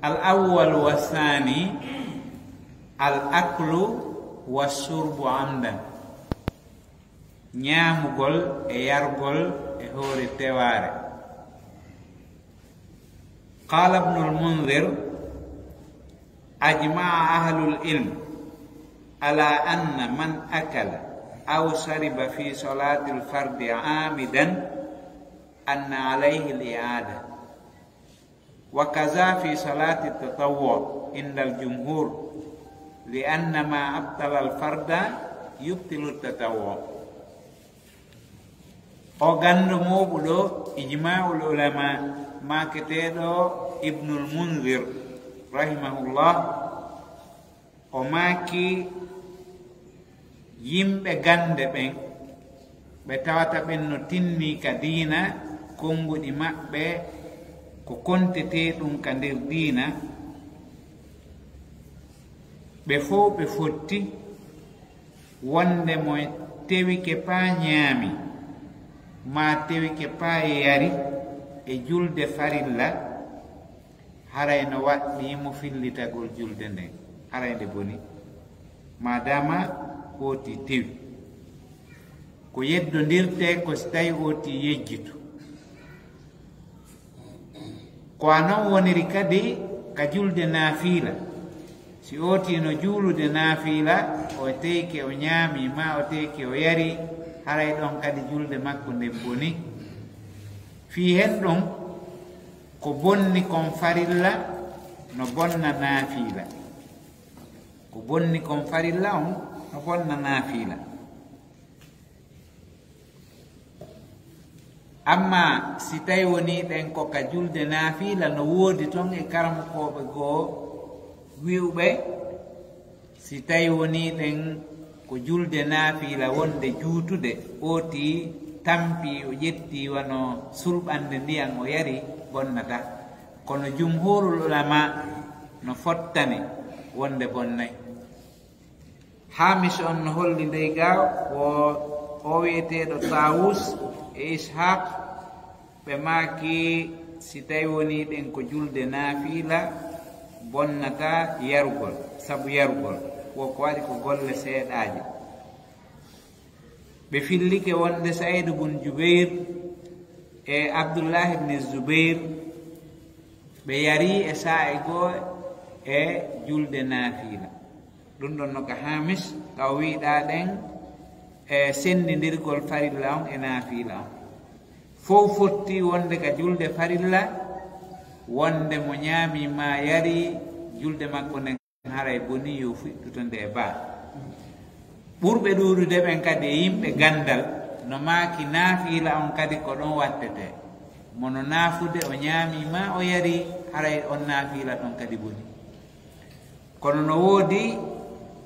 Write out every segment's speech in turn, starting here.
al awwal wa thani al aklu wa surbu amdan, ñaamugol e yargol e hoore teware. qala ibnul munzir ajma'a ahlul ilm ala anna man akala aw shariba fi salatil fardi amidan anna alayhi al-i'ada wa kaza fi salati tatawwu inda al-jumhur li anna ma abtala al-farda yubtilu tatawwu. O gandu moɓuɗo ijma'ul ulama maketeɗo ibnul munzir rahimahullah o maki yimɓe gande ɓen ɓe tawata ɓen no tinni ka diina konguɗi maɓɓe ko kontete ɗum ka nder diina, ɓe fof ɓe fotti wonde mo tewike pa ñaami ma tewike pa yari e julde farilla haray no waɗɗimo fillitagol julde nden harayde boni madama oti tewi ko yeddodirte ko so tawi oti yejjitu. Ko anon woniri kadi ka julde naafila, si oti no juulude naafila o teyke o ñaami ma o teyke o yari haray ɗon kadi julde makko nden boni. Fi hen ɗon ko bonni kon farilla no bonna naafila, ko bonni kon farilla on no bonna naafila. Amma si tawi woni ɗen ko ka julde naafila no woodi toon e karamokoɓe goo wiwɓe, si tawi woni ɗen ko julde naafila wonde juutude oti tampi o ƴetti wano sulɓande ndiyan o yari bonnata, kono jumhurul ulama no fottani wonde bonnay. Hamis on no holli ndey ga o wiyeteɗo Tawus e Ishaq ɓe maaki si tawi woni ɗen ko julde naafila bonnata yarugol, sabu yarugol woko waɗi ko golle seeɗaje. ɓe fillike wonde Saïd bun Jubair e Abdullah ibn Zubair ɓe yari e sa'i goo e julde naafila. ɗum ɗon no ka Hamis ka o wiɗa ɗen e sendidirgol farilla on e naafila on fof fotti wonde ka julde farilla wonde mo ñaami ma yari julde makko nden haray boni yo fuɗɗuto nde e baa. ɓurɓe ɗuuɗude ɓen kadi e yimɓe gandal no maaki naafila on kadi ko ɗon wattete, mono naafude o ñaami ma o yari haray on naafila ɗon kadi boni. kono no woodi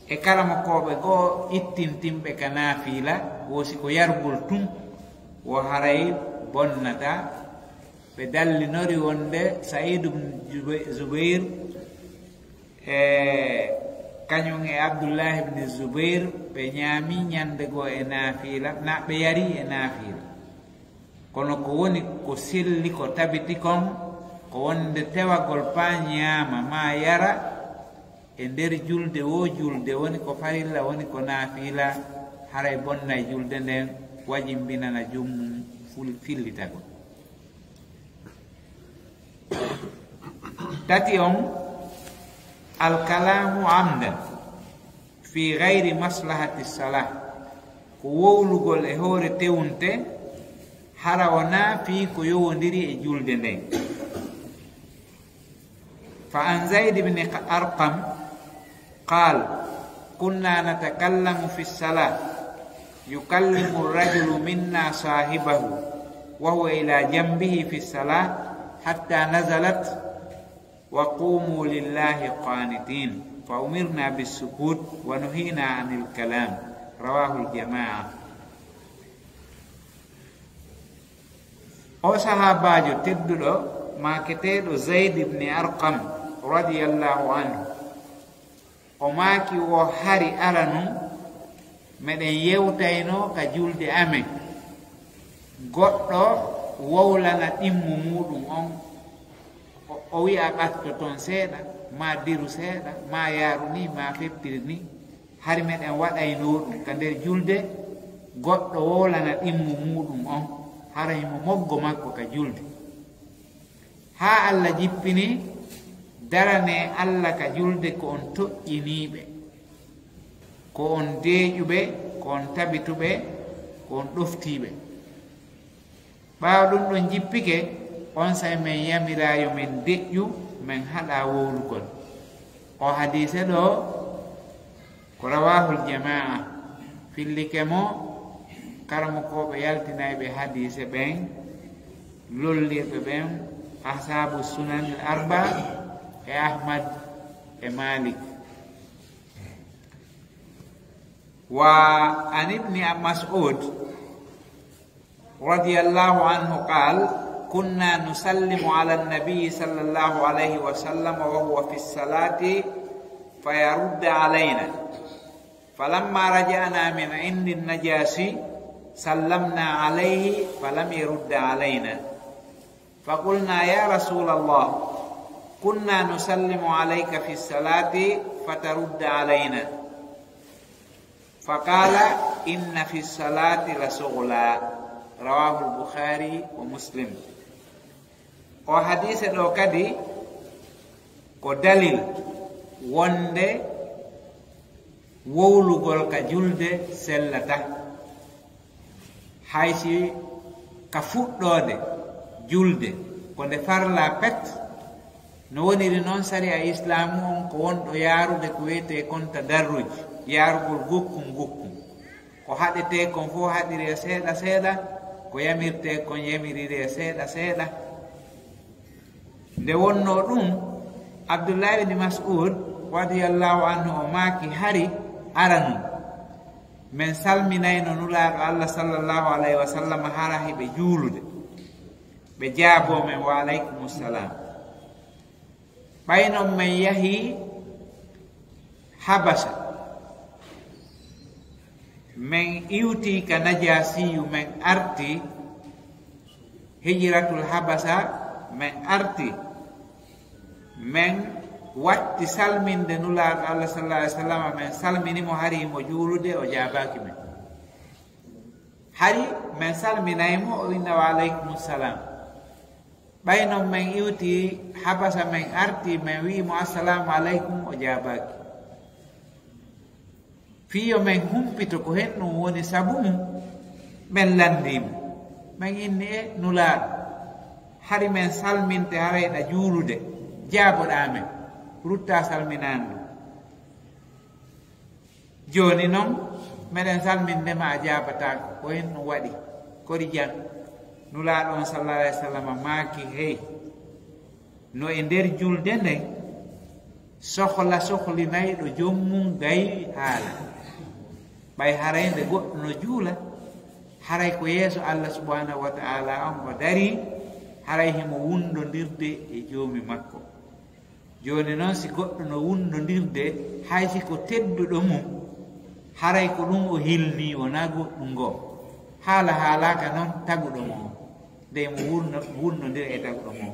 e kala koɓe goo ittintimɓe ka naafila wosi ko yargol tum wo haray bonnata. ɓe dallinori wonde Saïd ibn Zubair e kañum e Abdullah ibn Zubair ɓe ñaami ñande goo e naafila ɓe yari e naafila, kono ko woni ko selli ko tabiti kon ko wonde tewagol pa ñaama ma yara e nder julde wo julde woni ko farilla woni ko naafila haray bonnay julde nden wajimbinana jummum fillitagol. tati on alkalamu amdan fi gayri maslahati salah, ko wowlugol e hoore tewnte hara wona fi ko yowodiri e julde nden. fa an Zayd ibn Arqam قال كنا نتكلم في الصلاة يكلم الرجل منا صاحبه وهو إلى جنبه في الصلاة حتى نزلت وقوموا لله قانتين فأمرنا بالسكوت ونهينا عن الكلام رواه الجماعة. o sahabajo tedduɗo maketeɗo Zayd ibn Arqam radiyallahu anhu o maaki wo hari alanu meɗen yewtayno ka julde amen, goɗɗo wowlana ɗimmu muɗum on o wi'a ɓatto toon seeɗa ma diru seeɗa ma yaaru ni ma feppiri ni hari meɗen waɗayno ɗum ka nder julde goɗɗo wolana ɗimmu muɗum on hara himo moggo makko ka julde ha Allah jippini darane Allah ka julde ko on toƴƴiniɓe ko on deeƴuɓe ko on tabituɓe ko on ɗoftiɓe ɓaawa ɗum ɗon jippike on say men yamirayo men deƴƴu men haɗa wowlugol o hadise ɗo ko rawahul jamaa fillike mo karamo koɓe yaltinayɓe hadise ɓen lollirɓe ɓen ashabu sunan arba e ahmad e malik wa an ibni mas'ud radiyallahu anhu qal kunna nusallimu ala an-nabi sallallahu alayhi wa sallam wa huwa fi as-salati fayarudda alayna falamma raja'na min 'indi an-najasi sallamna alayhi falam yurda alayna faqulna ya Rasulullah kunna nusallimu alayka fi as-salati fatarudda alayna faqala inna fi as-salati lasughla rawahu al-Bukhari wa Muslim o hadise ɗo kadi ko dalil wonde wowlugol ka julde sellata haysi ka fuɗɗode julde ko nde farla pet no woniri noon sari a islamu on ko wonɗo yaarude ko wiyete kon tadarruji yaarugol gokkum gokkum ko haɗete kon fof haɗire seeɗa seeɗa ko yamirte kon yamirire seeɗa seeɗa nde wonno ɗum Abdullah ibn Mas'ud radiyallahu anhu o maaki hari aranu men salminayno nulaaɗo Allah sallallahu alayhi wa sallam hara heɓe juulude ɓe jaabo men wa alaykumussalam ɓaynon men yahi Habasa men iwti ka najasiyu men arti hijratul Habasa men arti men watti salminde nulaaɗo Allah sallallahu alayhi wa sallam men salminimo hari mo juulude o jaabaki men hari men salminaymo o inna wa alaykumussalam ɓaynon men iwti Habasa men arti men wiimo assalamu aleykum o jaabaki fiyo men humpito ko hen ɗum woni sabu men landimo men inni e nulaaɗo hari men salminte harayɗa juulude jaaboɗa men rutta salminandu joni noon meɗen salmindema a jabatako ko hen ɗum waɗi kori jam nulaaɗo on sallallahu alayhi wa sallam maaki hey no e nder julde nden sohlinayɗo jommum gayi haala ɓay haray nde goɗɗo no juula haray ko yeeso Allah subhanahu wa ta'ala on o dari haray himo wundondirde e joomi makko joni noon si goɗɗo no wundondirde haysi ko tedduɗo mum haray ko ɗum o hilni wona goɗɗum ngo haalaka noon taguɗo mo nde mo wundondir e taguɗo mo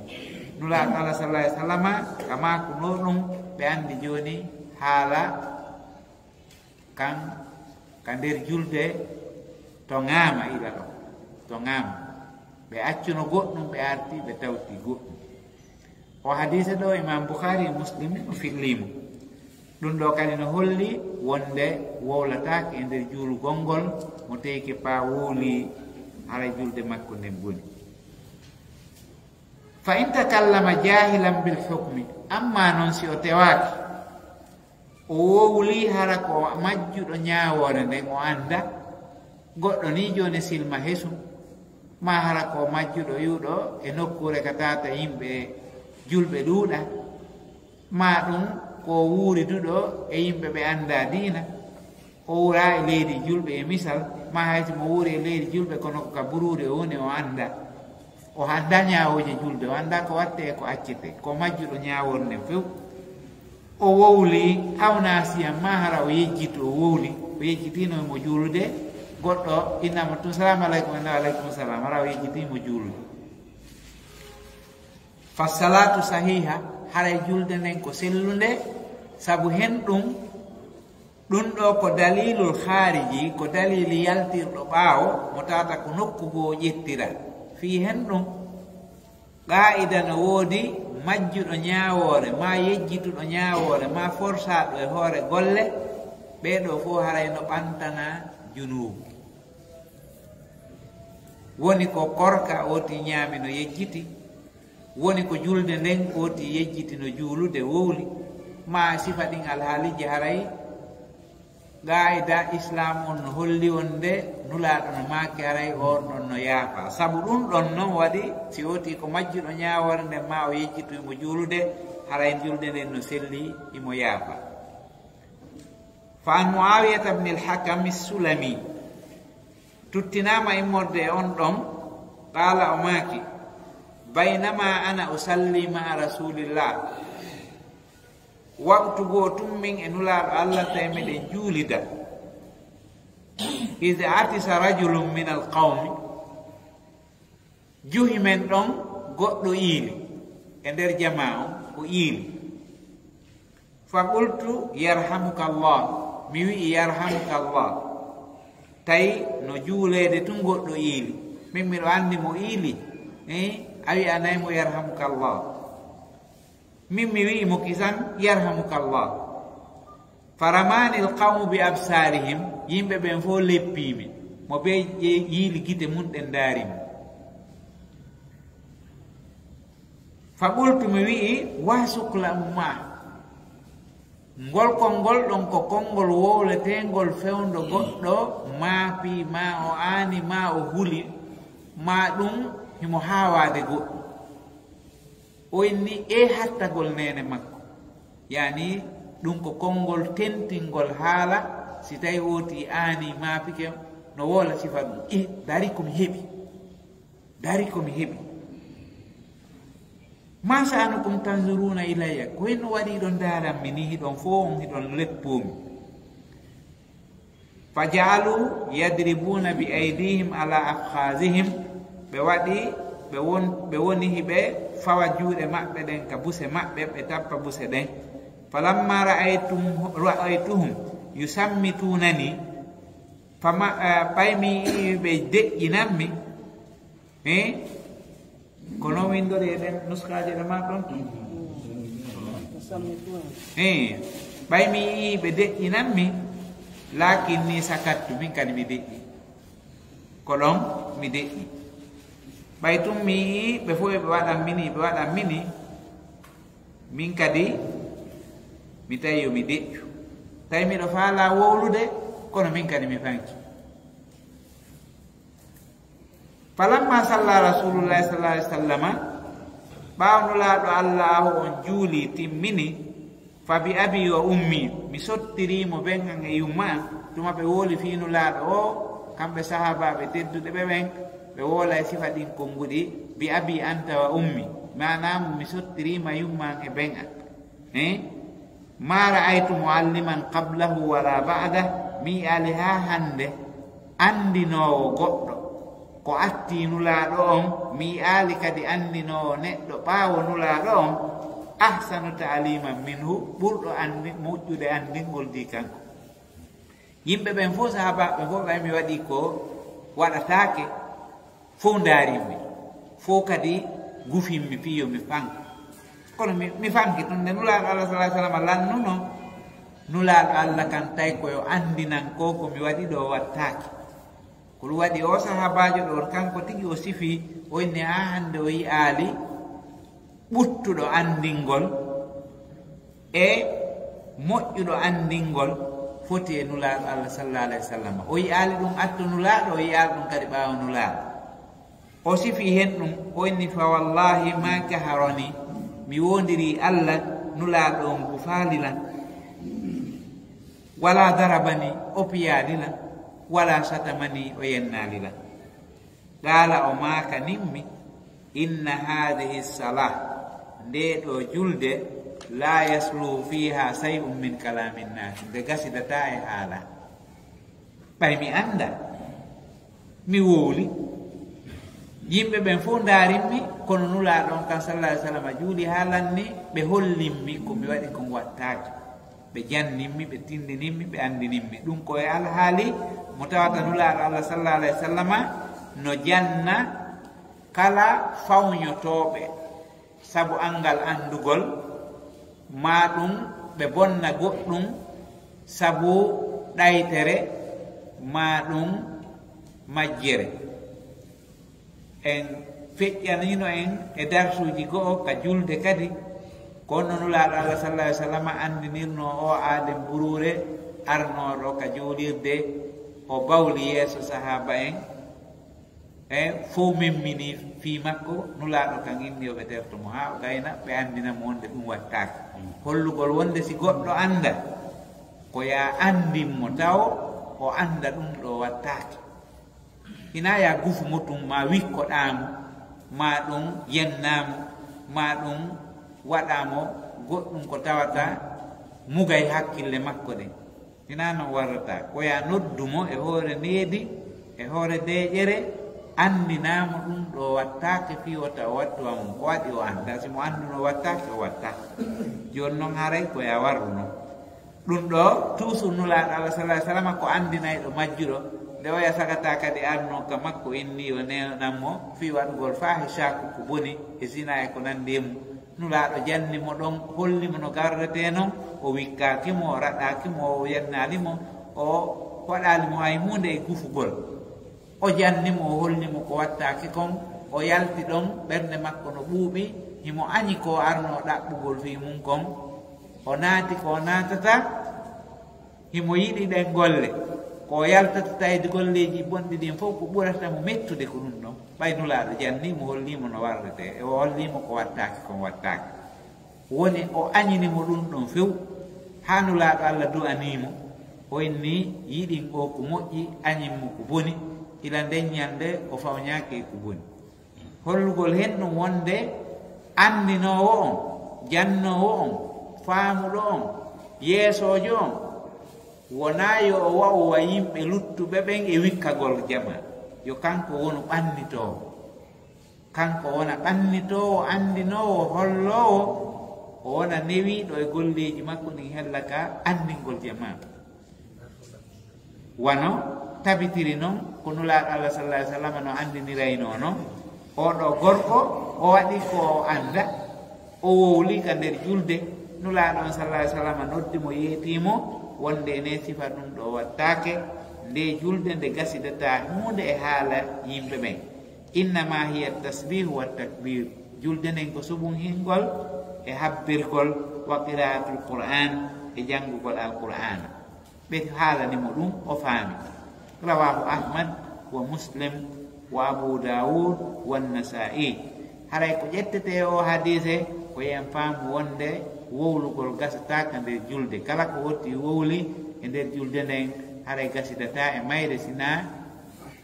nulaaɗo Allah sallallahu alayhi wa sallam kama ko no ɗum ɓe andi joni haala kan ka nder julde to ŋaama ila ɗo to ŋaama ɓe accuno goɗɗum ɓe arti ɓe tawti goɗɗum o hadise ɗo Imam Bukhari e Muslim o fillimo ɗum ɗo kadi no holli wonde wowlatake e nder juulugol ngol mo teyke pa wowli haray julde makko nden boni fa in takallama jahilan bil hukmi amma noon si o tewaki o wowli hara ko majjuɗo ñawore nden o anda goɗɗo ni joni silma hesum ma hara ko majjuɗo yuɗo e nokkure ka tata yimɓe julɓe ɗuuɗa ma ɗum ko wuuri duɗo e yimɓe ɓe anda diina o wura e leydi julɓe e misal ma hayti mo wuuri e leydi julɓe kono ko ka bururi o woni o anda o anda ñawoje julɓe o anda ko watte e ko accete ko majjuɗo ñawor nden few o wowli hawna siyam ma hara o yejjito o wowli o yejjitino mo juulude goɗɗo innama tum salamu aleykum anda aleykum salam hara o yejjitimo juulude salatu sahiha haray julde nden ko sellunde sabu hen ɗum ɗo ko dalilul khariji ko dalili yaltirɗo ɓaawo mo tata ko nokkugo ƴettira fi hen ɗum qa'ida no woodi majjuɗo ñaawore ma yejjituɗo ñaawore ma forsaɗo e hoore golle ɓeɗo fof haray no ɓantana junubu woni ko korka oti ñaami no yejjiti woni ko julde nden oti yejjiti no juulude wowli ma sifa ɗin alhaaliji haray gaida islam on no holli wonde nulaaɗo no maaki haray on ɗon no yaafa sabu ɗum ɗon noon waɗi si oti ko majjuɗo ñaawore nden ma o yejjitu imo juulude haray julde nden no selli imo yaafa fa an muawiyata bne alhakam sulami tuttinama immorde on ɗon qala o maaki baynama ana usalli maa rasulillah waktu goo tummin e nulaaɗo allah tawi miɗen juulida id atisa rajulum min alqawmi juhi men ɗon goɗɗo iili e nder jama on o iili fa qultu yarhamuka allah mi wi'i yarhamuka allah tawi no juuleede tun goɗɗo iili min miɗo anndi mo iili a wi'anaymo yarhamuka allah min mi wi'i mo kisan yarhamuka allah faramani alqawmu bi absarihim yimɓe ɓen fof leppiimi mo ɓe yiili gite mum ɗen daarimi fa qultu mi wi'i wa sukla umma ngol konngol ɗon ko konngol wowletengol fewndo goɗɗo maapi ma o aani ma o huli ma ɗum himo haawade goɗɗo o inni e hattagol nene makko yani ɗum ko konngol tentingol haala si tawi woti aani maapike no wola sifa ɗum dari komi heɓi ma sa'anukum tanzuruna ilayya ko henno waɗi ɗon daaranmi ni hiɗon fo on hiɗon leppomi fa jaalu yadribuna bi aydihim ala afkhazihim ɓe waɗi ɓe woni hiɓe fawa juuɗe maɓɓe ɗen ka buse maɓɓe ɓe tappa buse ɗen falamma ra'aytuhum yusammitunani ɓaymi ɓe deƴƴinanmi kono windori e ɗen nuskaje ɗe ma ɗon ɓaymi ɓe deƴƴinanmi lakin ni sakattu min kadi mi deƴƴi ko ɗon mi deƴƴi ɓay tum mi yii ɓe fof ɓe waɗan mini min kadi mi tawi yo mi deƴƴu tawi miɗo faala wowlude kono min kadi mi fanki falamma salla rasulullahi sallallahu alaihi wasallama ɓawnulaaɗo allah on juuli timmini fa bi abi wa ummi mi sottirimo ɓen an e yumma an tuma ɓe wooli fiinulaaɗo o kamɓe sahabaɓe tedduɗe ɓe ɓen ɓe woola e sifa ɗin konnguɗi bi abi anta wa ummi manamo mi sottirima yumman e ɓen an ma ra'aytu mualliman qablahu wala ba'da mi ali ha hande andinowo goɗɗo ko atti nulaaɗo on mi ali kadi andinowo neɗɗo ɓaawo nulaaɗo on ahsanu ta'liman minhu ɓurɗo andi moƴƴude andingol di kanko yimɓe ɓen fof sahabaɓe fof ɓay mi waɗi ko waɗatake fof daarimi fof kadi gufimmi piyo mi fanka kono mi fanki ɗum nde nulaaɗo allah sallah sallam lannuno nulaaɗo allah kan tawi koyo andinan ko ko mi waɗi ɗo wattaki ko ɗum waɗi o sahabajo ɗo kanko tigi o sifi o inni ha hande o yi aali ɓuttuɗo andingol e moƴƴuɗo andingol foti e nulaaɗo allah sallallahu alayhi wa sallam o yi aali ɗum atto nulaaɗo o yi aali ɗum kadi ɓaawa nulaaɗo o sifi hen ɗum o inni fa wallahi ma kaharani mi wondiri allah nulaaɗo on ngu faalilan wala darabani o piyaalilan wala satamani o yennalilan qala o maaka nimmi inna hadihi salah nde ɗo julde la yasluhu fiha say'un min kalamin nas nde gasidata e haala ɓay mi anda mi wowli yimɓe ɓen fof daarimmi kono nulaaɗo on kan sallallahu alaihi wasallam juuli haalanni ɓe hollimmi ko mi waɗi kon wattaake ɓe janninmi ɓe tindininmi ɓe andininmi ɗum koye alhaali mo tawata nulaaɗo Allah sallallahu alaihi wasallama no janna kala fawñotooɓe sabu angal andugol ma ɗum ɓe bonna goɗɗum sabu ɗaytere ma ɗum majjere en feƴƴanino en e darsuji go'o ka julde kadi kono nulaaɗo Allah sallallahu alaihi wasallam andinirno o aade mburure arnoɗo ka juulirde o bawli yeeso sahaba en e fof memmini fi makko nulaaɗo kan inni o ɓe tertomo ha o gayna ɓe andinamo wonde ɗum wattake hollugol wonde si goɗɗo anda ko ya andinmo taw o anda ɗum ɗo wattake ina ya gufu mutum ma wikkoɗamo ma ɗum yennamo ma ɗum waɗamo goɗɗum ko tawata mugay hakkille makko ɗen ina non warrata ko ya noddumo e hoore needi e hoore deƴere andinamo ɗum ɗo wattake fiwata o wattuwa mum ko waɗi o anda simo anduno wattake o watta joni noon haray ko ya warruno ɗum ɗo toujours nulaaɗo Allah sallallahu alaihi wasallam ko andinayɗo majjuɗo nde oya sagata kadi arno ka makko inni o nenanmo fi waɗugol fahisaku ko boni e zina e ko nandi e mum nulaaɗo jannimo ɗon hollimo no garrete noon o wikkakimo o raɗakimo o yennalimo o waɗalimo hay hunde e gufugol o jannimo o hollimo ko wattake kon o yalti ɗon ɓernde makko no ɓuuɓi himo añi ko arno ɗaɓɓugol fi mum kon o naati ko naatata himo yiɗi ɗen golle ko yaltata tawde golleji bonɗi ɗin fof ko ɓurata mo mettude ko ɗum ɗon ɓay nulaaɗo jannimo hollimo no warrete e o hollimo ko wattake kon wattake woni o añinimo ɗum ɗon few ha nulaaɗo Allah du'animo o inni yiɗin o ko moƴƴi añinmo ko boni ila nden ñande o fawñake ko boni hollugol hen ɗum wonde andinowo on jannowo on faamuɗo on yeesojo on wona yo o wawwa yimɓe luttuɓe ɓen e wikkagol jama yo kanko wonu ɓannitowo kanko wona ɓannitowo andinowo hollowo o wona newiɗo e golleji makko ɗin hella ka andingol jama wano tabitiri noon ko nulaaɗo Allah sallallahu alaihi wasallam no andinirayno noon oɗo gorko o waɗi ko anda o wowli ka nder julde nulaaɗo on sallallahu alaihi wasallam noddimo yeetimo wonde ene sifa ɗum ɗo wattake nde julde nde gasidata hunde e haala yimɓe ɓen innama hiya tasbihu wa takbir julde nden ko subun hingol e habbirgol wa qira'atul qur'an e janngugol alqur'ana ɓe haalanimo ɗum o faami rawahu ahmad wa muslim wa abu daoud wa nasa'i haray ko ƴettete o hadise ko yen faamu wonde wowlugol gasataka nder julde kala ko wotti wowli e nder julde nden haray gasidata e mayre sina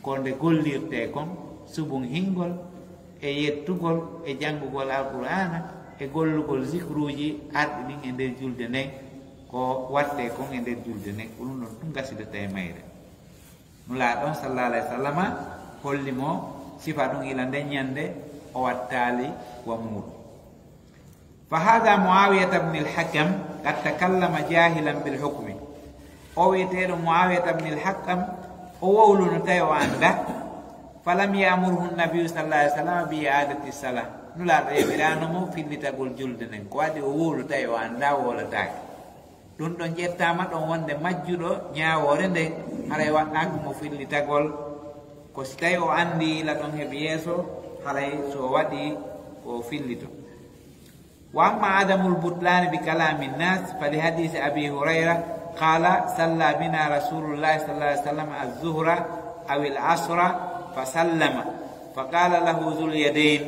ko nde gollirte kon subun hingol e yettugol e janngugol alqur'ana e gollugol zicruji arɗi ɗin e nder julde nden ko watte kon e nder julde nden ko ɗum ɗon ɗum gasidata e mayre nulaaɗon sallallahu alaihi wasallama hollimo sifa ɗum ila nden ñande o wattali wa muɗum فهذا معاوية بن الحكم قد تكلم جاهلا بالحكم o wiyeteɗo معاوية بن الحكم o wowluno tawi o anda falam yamurhu nabiyu sallallahu alaihi wasallam bi i'adati salah nulaaɗo yeɓiranomo fillitagol julde nden ko waɗi o wowlu tawi o anda wolatake ɗum ɗon ƴettama ɗon wonde majjuɗo ñawore nde haray waɗɗaka mo fillitagol ko si tawi o andi ila ɗon heeɓi yeeso haray so waɗi ko fillito wa amma adamul butlani bi kalami nnas fa li hadisi abi hurayra qala salla bina rasulullahi sallallahu alaihi wasallam az-zuhra aw al-asra fa sallama fa qala lahu dhul yadayn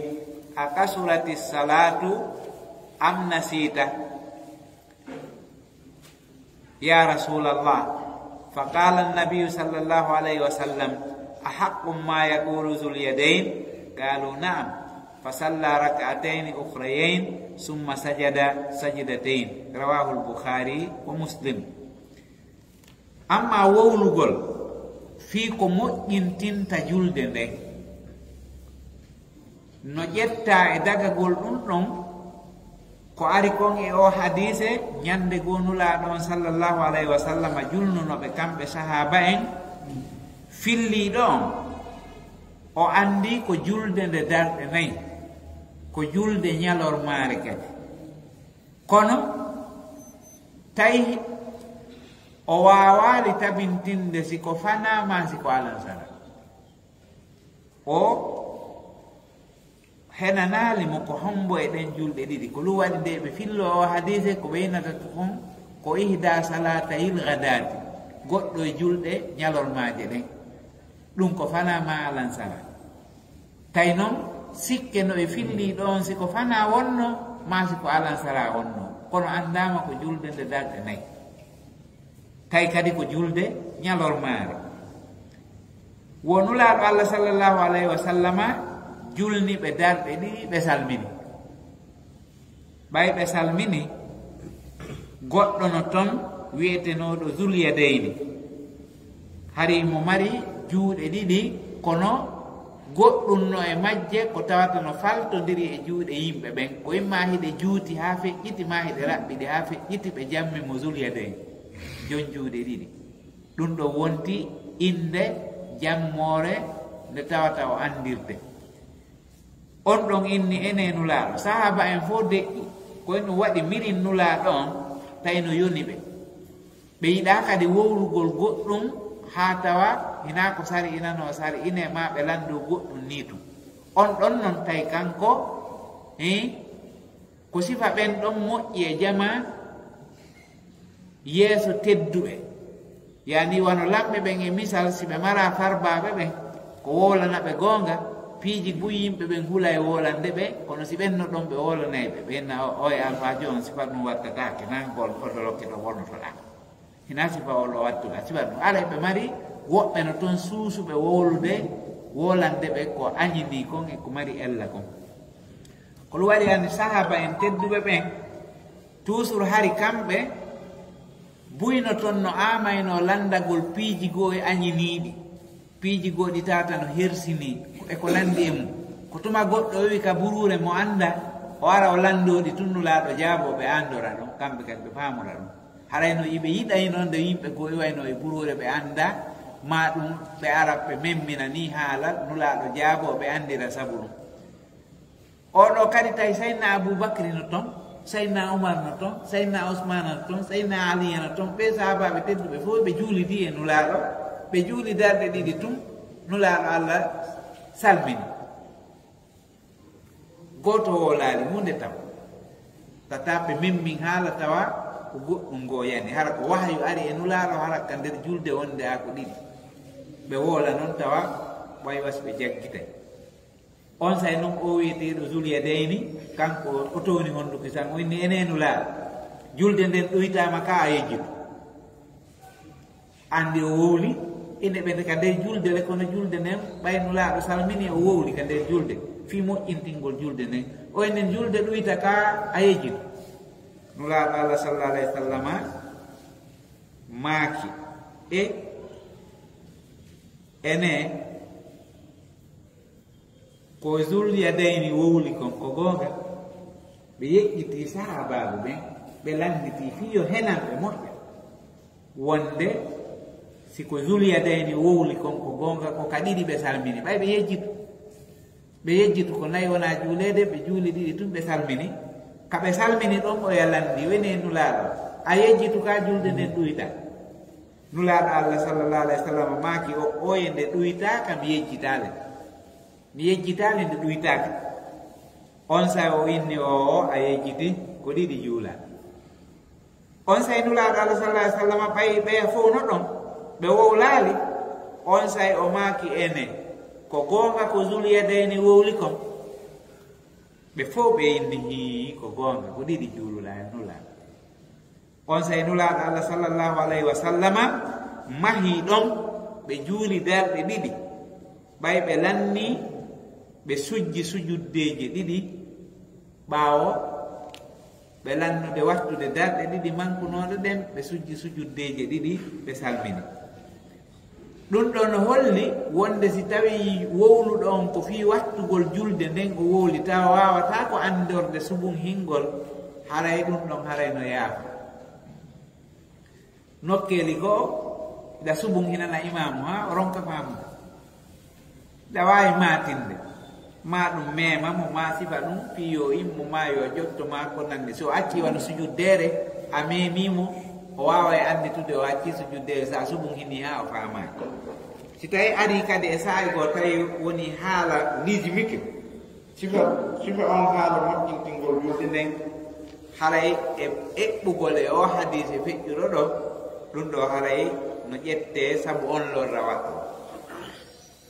aqasurati as-salatu am nasita ya rasulullah fa qala an-nabiy sallallahu alaihi wasallam ahaqqu ma yaqulu dhul yadayn qalu na'am فصلى ركعتين أخريين ثم سجد سجدتين رواه البخاري ومسلم أما وولغول في كو موƴƴintinta julde nden no ƴetta e dagagol ɗum ɗon ko ari kon e o hadise ñande goo nulaaɗo on sallllahu alayhi wa sallam julnunoɓe kamɓe sahaba en filliɗo on o andi ko julde nde darɗe nayi ko julde ñalormaare kadi kono tawi o waawali tabintinde siko fanama siko alansara o henanali mo ko hombo e ɗen julɗe ɗiɗi ko ɗum waɗi nde ɓe fillo o hadise ko ɓeynata kon ko ihda salatayil gadati goɗɗo e julɗe ñalormaje ɗen ɗum ko fanama alansara tawi noon sikke no ɓe filli ɗon siko fana wonno ma siko alansara wonno kono andama ko julde nde darɗe nayi tawi kadi ko julde ñalormaare wonulaaɗo allah sallllahu alayhi wa sallama julni ɓe darɗe ɗiɗi ɓe salmini ɓay ɓe salmini goɗɗo no ton wiyetenoɗo zulyadayni hari mo mari juuɗe ɗiɗi kono goɗɗum no e majje ko tawata no faltodiri e juuɗe yimɓe ɓen o imma hiɗe juuti ha feƴƴiti ma hiɗe raɓɓiɗi ha feƴƴiti ɓe jammi mo zulyadayni jon juuɗe ɗiɗi ɗum ɗo wonti inde jammoore nde tawata o andirde on ɗon inni ene nulaaɗo sahaba en fof deƴƴi koye ɗum waɗi mirin nulaaɗo on tawi no yoni ɓe ɓe yiɗa kadi wowrugol goɗɗum haa tawa hina ko sari inano sari ine ma ɓe lanndo goɗɗum ni tum on ɗon noon tawi kanko ko sifa ɓen ɗon moƴƴi e jama yeeso tedduɓe yani wano lamɓe ɓen e misal si ɓe mara farbaɓe ɓen ko wolana ɓe goonga piiji buy yimɓe ɓen hula e wolande ɓe kono si ɓenno ɗon ɓe wolanayi ɓe ɓenna o e alphajo on sifa ɗum wattatake nangol fodolokke ɗo wonnotoɗa hina sifa olo wattuɗa sifa ɗum ala ɓe mari woɓɓe no toon suusuɓe wowlude wolande ɓe ko añini kon e ko mari ella kon ko ɗum waɗi hande sahaba en tedduɓe ɓen toujours hari kamɓe buyno toon no amayno landagol piiji goo e añiniiɗi piiji goo ɗi tata no hersini e ko landi e mum ko tuma goɗɗo wi ka burure mo anda o ara o landoɗi tunnulaaɗo jaaboɓe andora ɗum kamɓe kadi ɓe paamora ɗum harayno yiɓe yiɗayno nde yimɓe goo iwayno e burure ɓe anda ma ɗum ɓe ara ɓe memmina ni haala nulaaɗo jaabo ɓe andira sabu ɗum oɗo kadi tawi saydna aboubacry no toon saydna oumar no toon saydna ousmane no toon saydna aliya no toon ɓe sahabaɓe tedduɓe fof ɓe juulidi e nulaaɗo ɓe juuli darɗe ɗiɗi tum nulaaɗo allah salmini goto wolaali hunde taw tata ɓe memmin haala tawa ko goɗɗum ngoo yani hara ko wahyu ari e nulaaɗo harakka nder julde wonde a ko ɗiɗi ɓe woola noon tawa ɓay was ɓe jaggitay on say noon o wiyeteɗo zulyadayni kanko o towni honduki tan o inni ene nulaaɗo julde nden ɗoytama ka a yejjitu andi o wowli ine ɓe ka nder julde le kono julde nden ɓay nulaaɗo salmini o wowli ka nder julde fi moƴƴintingol julde nden o enen julde ɗoyta ka a yejjitu nulaaɗo allah sallallah alayhi wa sallama maaki e ene ko zulyadayni wowli kon ko goonga ɓe yeƴƴiti sahabaɓe ɓen ɓe landiti fiyo henanɓe moƴƴa wonde siko zulyadayni wowli kon ko goonga ko ka ɗiɗi ɓe salmini ɓay ɓe yejjitu ko nayi wona juulede ɓe juuli ɗiɗi tun ɓe salmini ka ɓe salmini ɗon o yalandi woni nulaaɗo a yejjitu ka julde nden ɗuyta nulaaɗo allah sallallah alayhi wa sallam maaki o oye nde ɗuytaka mi yejjitali nde ɗuytaka on say o inni o a yejjiti ko ɗiɗi juula on say nulaaɗo allah sallah alih w sallam ɓeya fof no ɗon ɓe wowlaali on say o maaki ene ko goonga ko zulyadayni wowli kon ɓe fof ɓe inni hi ko goonga ko ɗiɗi juulula e nulaaɗo on say nulaaɗo allah sallallahu alayhi wa sallama mahii ɗon ɓe juuli darɗe ɗiɗi ɓay ɓe lanni ɓe sujji sujuddeje ɗiɗi ɓaawo ɓe lannude wattude darɗe ɗiɗi mankunooɗe ɗen ɓe sujji sujuddeje ɗiɗi ɓe salmini ɗum ɗon holli wonde si tawi wowluɗo on ko fi wattugol julde nden o wowli tawa wawata ko andorde subun hingol haray ɗum ɗon haray no yaafa nokkeli goo da subun hinana imamu ha o ronka famude da wawi matinde ma ɗum mema mo ma sifa ɗum fiyo immo ma yo jotto ma ko nande so acci wano sujuddere a memimo o wawa e anditude o acci sujuddere sa subun hini ha o famaki si tawi ari kadi e saaha goo tawi woni haala lijmike sifa on haala moƴƴintingol julde nden haray e eɓɓugol e o hadise feƴƴuɗo ɗo ɗum ɗo haray no ƴette sabu on lorra watto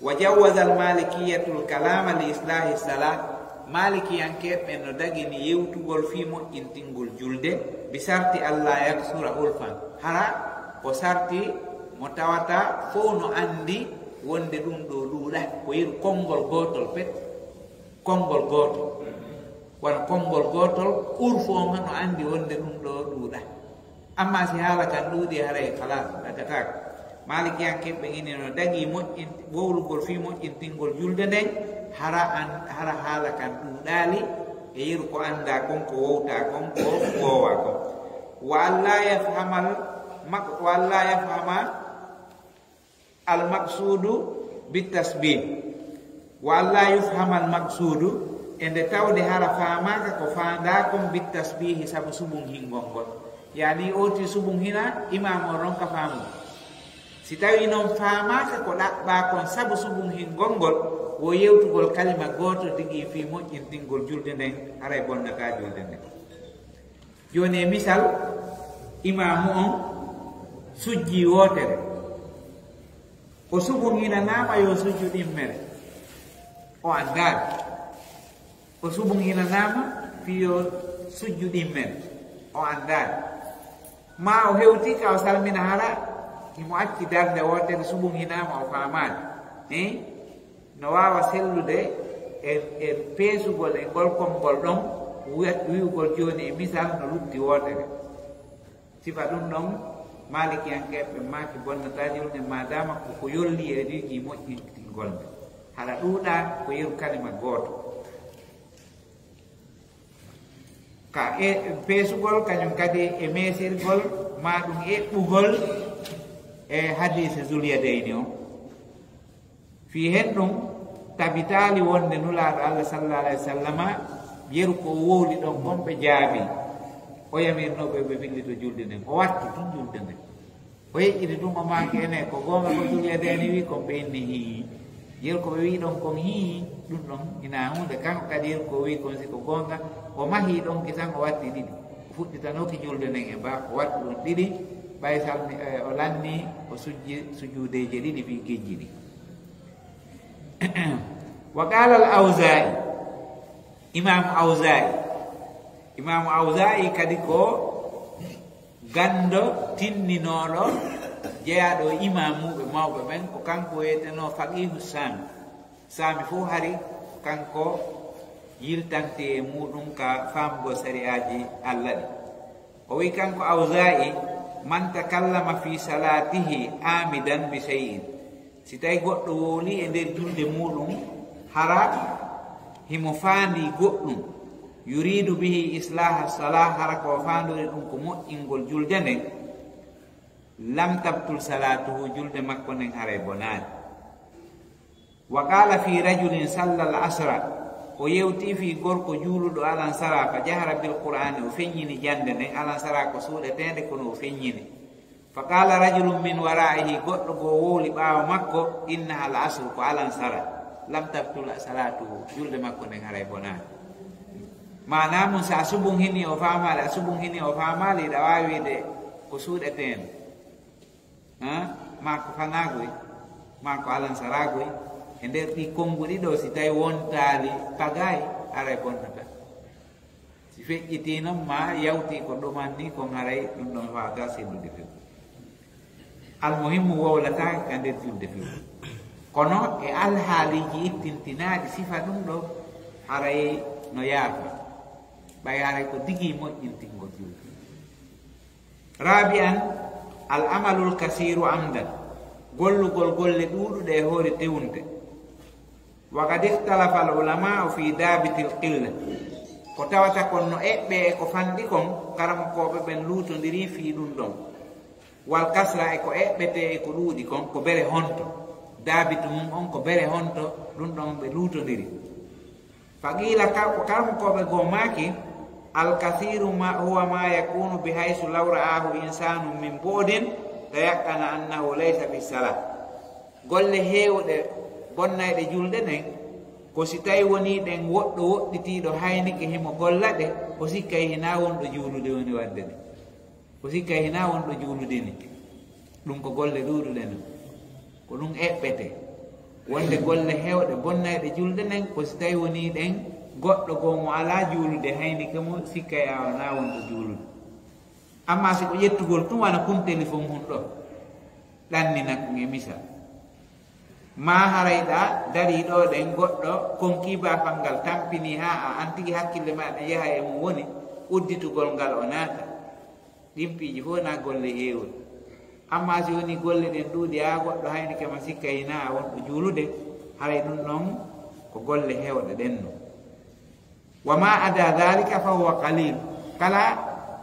wa jawaza al malikiyatul kalama li islahi salat malikiyankeɓe no dagini yewtugol fi moƴƴintingol julde bi sarti allah yaksura ulfan hara o sarti mo tawata fof no andi wonde ɗum ɗo ɗuuɗa ko yiru konngol gotol pet konngol gotol wona konngol gotol urfu on no andi wonde ɗum ɗo ɗuuɗa amma si haala kan ɗuuɗi haray halas dagatako malikiyankeɓe ini no dagi wowlugol fi moƴƴintingol julde nden hara haala kan ɗuuɗali e yiru ko anda kon ko wowta kon ko wowa kon wa alla yafhama al maqsudu bitasbih wa alla yufhama al maqsudu ende tawde hara famaka ko fanda kon bitasbih sabu subun hingol ngol yani oti subun hina imam o ronka famu si tawi non famaka ko ɗaɓɓa kon sabu subun hingol ngol wo yewtugol kalima goto tigi fi moƴƴintingol julde nden haray bonnata julde nden joni e misal imamu on sujji wotere o subun hinanama yo sujju ɗimmere o andari o subun hinanama fiyo sujju ɗimmere o andari ma o hewti ka o salmina hara imo acci darde wotere subun hinama o famani no wawa sellude e peesugol e ngol konngol ɗon wiwugol joni e misal no lutti wotere sifa ɗum ɗon malikiyankeɓe maki bonnata julde madama ko yolli e rigi moƴƴintingol nde haɗa ɗuuɗa ko yeru kalima goto ka e peesugol kañum kadi e mesirgol ma ɗum eɓɓugol e hadise zuliyadeyni o fi hen ɗum tabitali wonde nulaɗo allah sallallah alayhi wa sallama yeru ko wowli ɗon gonɓe jaabi o yamirnoɓe ɓe fillito julde nden o watti tun julde nden o yeƴƴiti ɗum o maki ene ko gonga ko juliyadeni wi kon ɓe inni hii yeru ko ɓe wi ɗon kon hii ɗum ɗon ina hunde kanko kadi yeru ko wi kon siko gonga o mahi ɗon kisan o watti ɗiɗi o fuɗɗitanoki julde nden e ba o watti ɗum ɗiɗi ɓay salni o lanni o sujji sujudeje ɗiɗi fi gejji ɗi wa qala al awza'i imamu awza'i kadi ko gando tinninoɗo jeeyaɗo imamuɓe mawɓe ɓen ko kanko wiyeteno faqihu sami fof hari kanko yiltante e muɗum ka famgo sariyaji allah ɗi o wi kanko awza'i man takallama fi salatihi amidan bi shay'in si tawi goɗɗo wowli e nder julde muɗum hara himo faandi goɗɗum yuridu bihi islaha salah hara ko faandori ɗum ko moƴƴingol julde nden lam tabtul salatuhu julde makko nden haray bonaani wa qala fi rajulin salla al asra o yewti fi gorko juuluɗo alansara fa jahara bil qur'ani o feññini jande nden alansara ko suuɗetende kono o feññini fa qala rajulum min wara'ihi goɗɗo go wowli ɓaawa makko innaha al asru ko alansara lam tabtul salatuhu julde makko nden haray bonaani manamum sa subun hini o famali a subun hini o famali ɗa wawi wiide ko suuɗetende ma ko fanagoy ma ko alansaragoy e nder ɗi konnguɗi ɗo si tawi wontali pagayi aray bonnata si feƴƴiti noon ma yawti ko ɗumanni kon haray ɗum ɗon wawata sellude few almuhimmu wowlata ka nder julde few kono e alhaaliji ittintinaɗi sifa ɗum ɗo haray no yaafa ɓay haray ko digi moƴƴintingo julde rabi an al amalul kasiru amdan gollugol golle ɗuuɗuɗe e hoore tewnde. wa kad ikhtalafa al ulamau fi dabiti l qilla, ko tawata kon no eɓɓe e ko fanɗi kon karamokoɓe ɓen luutodiri fi ɗum ɗon. wal kasra e ko eɓɓete e ko ɗuuɗi kon ko bere honto, daabitu mum on ko bere honto ɗum ɗon ɓe luutodiri. fa qila ko karamokoɓe goo maaki alkathiru ma huwa ma yakunu bi haysu law ra'ahu insanu min boodin tayaqqana annahu laysa fi salah. golle heewɗe bonnayɗe julɗe ɗen ko si tawi woni ɗen woɗɗo woɗɗitiiɗo haynike himo golla ɗe, o sikkay hina wonɗo juulude woni wadde ɗe, o sikkay hina wonɗo juulude ni. ɗum ko golle ɗuuɗuɗe non, ko ɗum eɓɓete. wonde golle heewɗe bonnayɗe julɗe ɗen ko si tawi woni ɗen goɗɗo goo mo ala juulude haynike mo sikkay a wona wonɗo juulude. amma si ko ƴettugol tum wana kum téléphone hun ɗo ɗannina kum e misal, ma harayɗa dari ɗo ɗen goɗɗo konki bafal ngal tampini ha a an tigi hakkille maɗa yaha e mum woni udditugol ngal o naata. ɗin piiji fof na golle heewol. amma si woni golle ɗen ɗuuɗi ha goɗɗo haynike ma sikka hina a wonɗo juulude, haray ɗum ɗon ko golle heewɗe ɗen no. wa ma ada dhalika fa huwa qalil, kala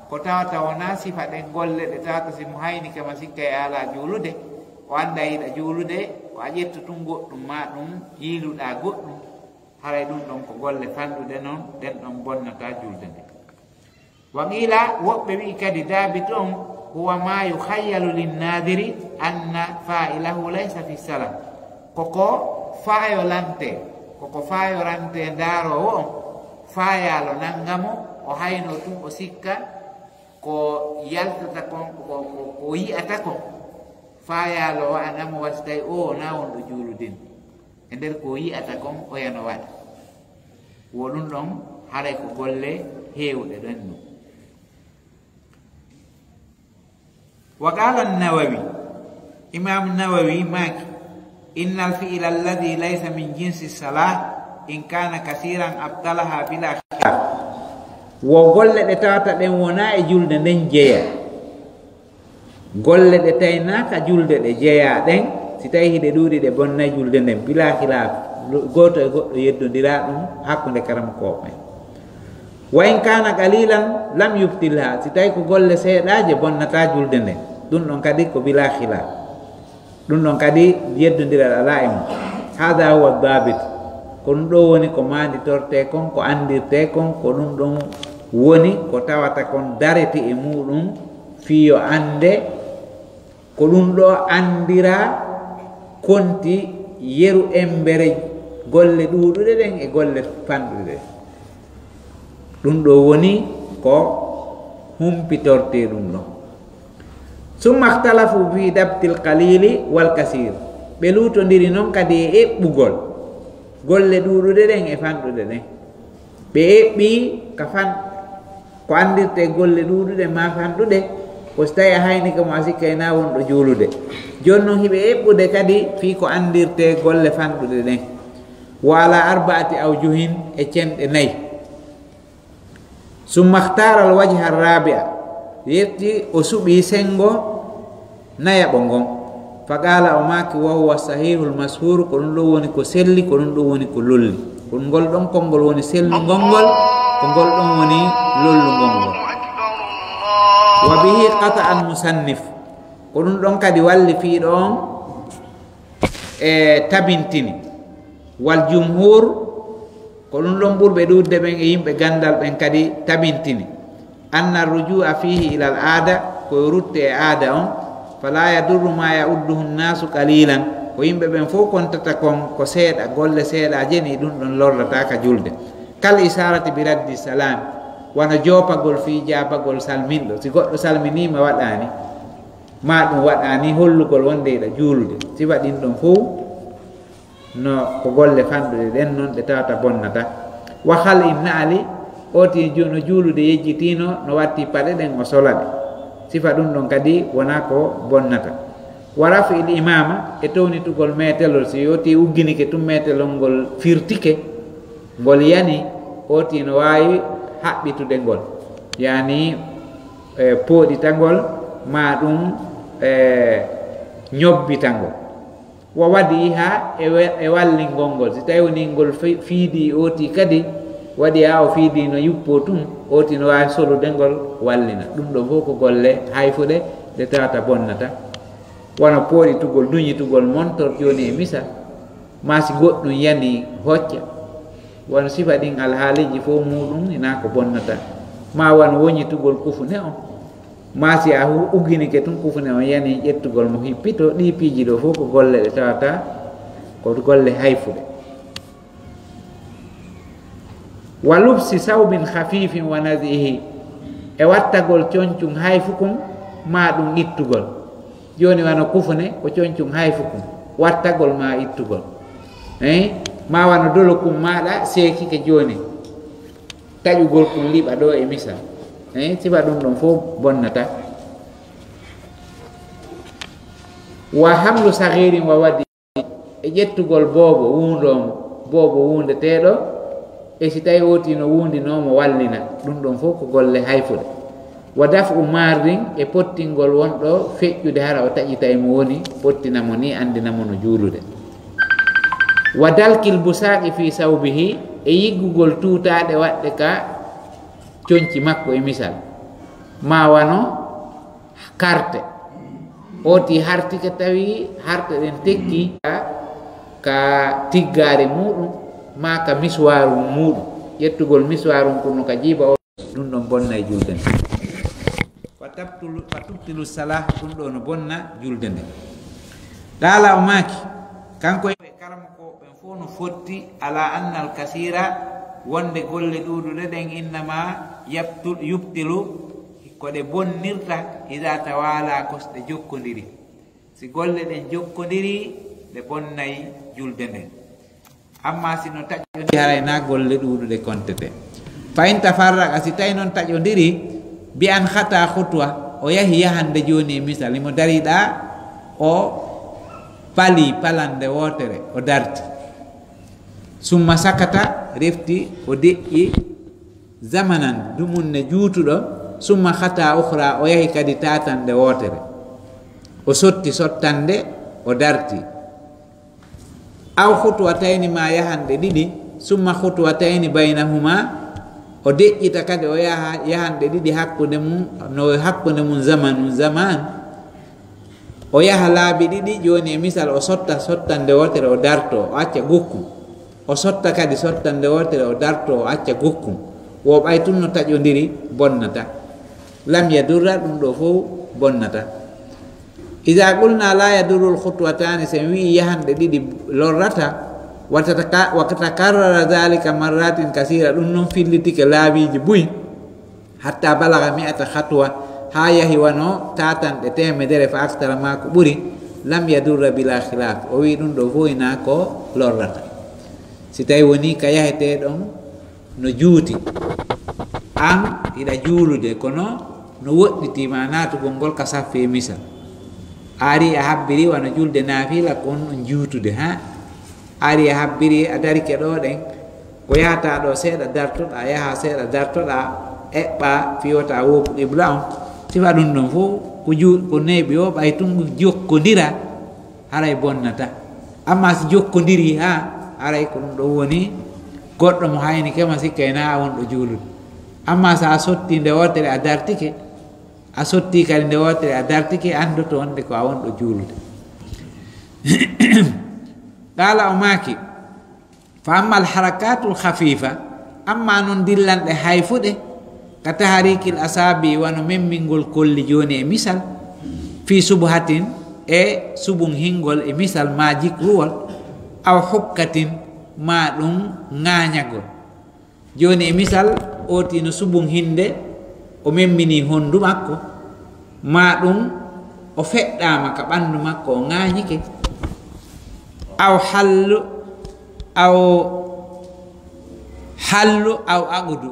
ko tawata wona sifa ɗen golle ɗe tawata simo haynike ma sikka e ala juulude, o anda yiɗa juulude, o a ƴettu tum goɗɗum ma ɗum yiiluɗa goɗɗum, haray ɗum ɗon ko golle fanɗude noon ɗen ɗon bonnata julde nde. wa qila woɓɓe wi kadi daabit on huwa ma yukhayyalu linnadiri anna fa'ilahu laysa fi salah, koko fayolante, koko fayorante ndaarowo on, fayalo nangamo o hayno tum o sikka ko yaltata kon ko yi'ata kon, fayalo o anamo wasi tawi o na wonɗo juuludin e nder ko yi'ata kon o yano waɗa. wo ɗum ɗon haray ko golle heewɗe ɗen ɗum. wa qala an-Nawawi, imam Nawawi maki inna al-fi'la alladhi laysa min jinsi salah in kana kasiran abtalaha bila khilaf. wo golle ɗe tawata ɗen wona e julde nden jeeya, golle ɗe taynaka julde ɗe jeeya ɗen si tawi hiɗe ɗuuɗi ɗe bonnay julde nden bila khilaf, goto e goɗɗo yeddodira ɗum hakkude karamokoɓe. wa in kana qalilan lam yubtilha, si tawi ko golle seeɗaje bonnata julde nden, ɗum ɗon kadi ko bila khilaf, ɗum ɗon kadi yeddodira ala e mum. hada huwa dabit, ko ɗum ɗo woni ko manditorte kon, ko andirte kon, ko ɗum ɗon woni ko tawata kon dareti e muɗum fiyo ande, ko ɗum ɗo andira konti yeru embere golle ɗuuɗuɗe ɗen e golle fanɗuɗe. ɗum ɗo woni ko humpitorte ɗum ɗon. summa ikhtalafu fi dabtil qalili wal kasir, ɓe luutodiri noon kadi e eɓɓugol golle ɗuuɗuɗe ɗen e fanɗuɗe ɗen. ɓe eɓɓi ko andirte golle ɗuuɗuɗe ma fanɗuɗe, ko so tawi a haynike mo a sikka ena wonɗo juulude. joni noon hiɓe eɓɓude kadi fi ko andirte golle fanɗuɗe ɗen. wa ala arba'ati awjuhin e cenɗe 4. summa ikhtara al wajha rabi'a, yetti o suɓi sengo nayaɓo ngon. fa qala o maki wa huwa sahihul mashhur, ko ɗum ɗo woni ko selli, ko ɗum ɗo woni ko lolli. ko ngol ɗon konngol woni sellugol ngol, ko ngol ɗon woni lollugol ngol. wa bihi qata al musannif, ko ɗum ɗon kadi walli fiiɗo on e tabintini. wal jumhur, ko ɗum ɗon ɓurɓe ɗuurde ɓen e yimɓe gandal ɓen kadi tabintini. anna rujua fihi ila al aada, koye rutte e aada on. fala yadurru ma yaudduhu nnasu qalilan, ko yimɓe ɓen fof kontata kon ko seeɗa, golle seeɗa jeni ɗum ɗon lorrataka julde. kal isarati bi raddi salam, wona jopagol fi jabagol salminɗo. si goɗɗo salminima waɗani ma ɗum waɗani hollugol wonde eɗa juulude, sifa ɗin ɗon fof no ko golle fanɗuɗe ɗen noon ɗe tawata bonnata. wa hal inna ali, oti no juulude yejjitino no watti paɗe ɗen o solaɗe, sifa ɗum ɗon kadi wona ko bonnata. wa rafi il imama, e townitugol metelol, si yoti ugginike tum metelol ngol firtike ngol yani, oti no wawi haɓɓitude ngol, yani pooɗitagol ma ɗum ñobbitangol. wa wadiha e wallingol ngol si tawi woni ngol fiidi oti kadi waɗi ha o fiidi no yuppo tun oti no wawi solude ngol wallina ɗum ɗo fof ko golle hayfuɗe nde tawata bonnata wona pooɗitugol duñitugol montor joni e misal ma si goɗɗum yani hocca wona sifa ɗin alhaaliji fof muɗum ina ko bonnata ma won woñitugol kufune on ma si a ugginike tun kufune on yani ƴettugol mo hippito ɗi piiji ɗo fof ko golle ɗe tawata ko golle hayfuɗe wa lubsi sawbin khafifin wa nadihi e wattagol concum hayfukum ma ɗum ittugol joni wano kufune ko concum hayfukum wattagol ma ittugol ma wano dolokum maɗa seekike joni taƴugol kum liɓa ɗo e misal sifa ɗum ɗon fof bonnata wa hamlu sahirin wa wadi e ƴettugol boobo wundomo boobo wundeteɗo e si tawi woti no wundinomo wallina ɗum ɗon fof ko golle hayfude wa dafu marrin e pottingol wonɗo feƴƴude hara o taƴita e mo woni pottinamo ni andinamo no juulude wa dalkil busaqi fi sawbihi e yiggugol tuutaɗe waɗɗe ka conci makko e misal ma wano karte oti hartike tawi harte ɗen tekki ka tiggare muɗum ma ka miswaru muɗum ƴettugol miswarum kono ka jiiba o ɗum ɗon bonna e julde nde fa tubtilu salah ɗum ɗo no bonna julde nde ɗala o maaki kanko ɓe karama ko ɓen fof no fotti ala anna al kasira wonde golle ɗuɗuɗe ɗen innama yubtilu ko ɗe bonnirta ida tawala kosɗe jokkodiri si golle ɗen jokkodiri ɗe bonnayi julde nden amma si no taƴodiri haray na golle ɗuɗuɗe kontete fa in tafarraqa si tawi noon taƴodiri bi an hata hutwa o yahi yahande joni e misal imo dariɗa o pali palande wotere o darti summa sakata refti o deƴƴi zamanan dumunne juutuɗo summa hata ukhra o yahi kadi tatande wotere o sotti sottande o darti aw khutwatayni ma yahande ɗiɗi summa khutwatayni baynahuma o deƴƴita kadi o yaha yahande ɗiɗi hakkude mum no hakkude mum zaman o yaha laabi ɗiɗi joni e misal o sotta sottande wotere o darto o acca gokkum o sotta kadi sottande wotere o darto o acca gokkum wo ɓay tun no taƴodiri bonnata lam yadurra ɗum ɗo fof bonnata ida qulna la yadurru lkhutwatani sen wi yahande ɗiɗi lorrata wa takarrara dhalika marratin kasira ɗum noon fillitike laabiji buyi hatta balaga mi'ata khatwa ha yahi wano tatanɗe temedere fa aktara ma ko ɓuri lam yadurra bila khilaf o wi ɗum ɗo fof ina ko lorrata si tawi woni ka yaheteɗon no juuti an iɗa juulude kono no woɗɗitima natugol ngol ka saffe misal ari a habbiri wano julde naafila ko on juutude ha ari a habbiri a darike ɗo ɗen ko yahata ɗo seeɗa dartoɗa yaha seeɗa dartoɗa eɓɓa fiyota woku qibla on sifa ɗum ɗon fof ko neeɓi o ɓay tun jokkodira haray bonnata amma si jokkodiri ha haray ko ɗum ɗo woni goɗɗo mo hayni kema sikkayna wonɗo juulude amma sa a sotti nde wotere a dartike a sotti kadi nde wotere a dartike andoto wonde ko a wonɗo juulude qala o maaki fa amma alharakatu lhafifa amma noon dillanɗe hayfuɗe ka taharikil asabi wano memmingol kolli joni e misal fi subhatin e subun hingol e misal ma jikruwol aw hukkatin ma ɗum ŋañagol joni e misal otino subun hinde o memmini hondu makko ma ɗum o feɗɗama ka ɓandu makko o ŋañike aw hallu aw agudu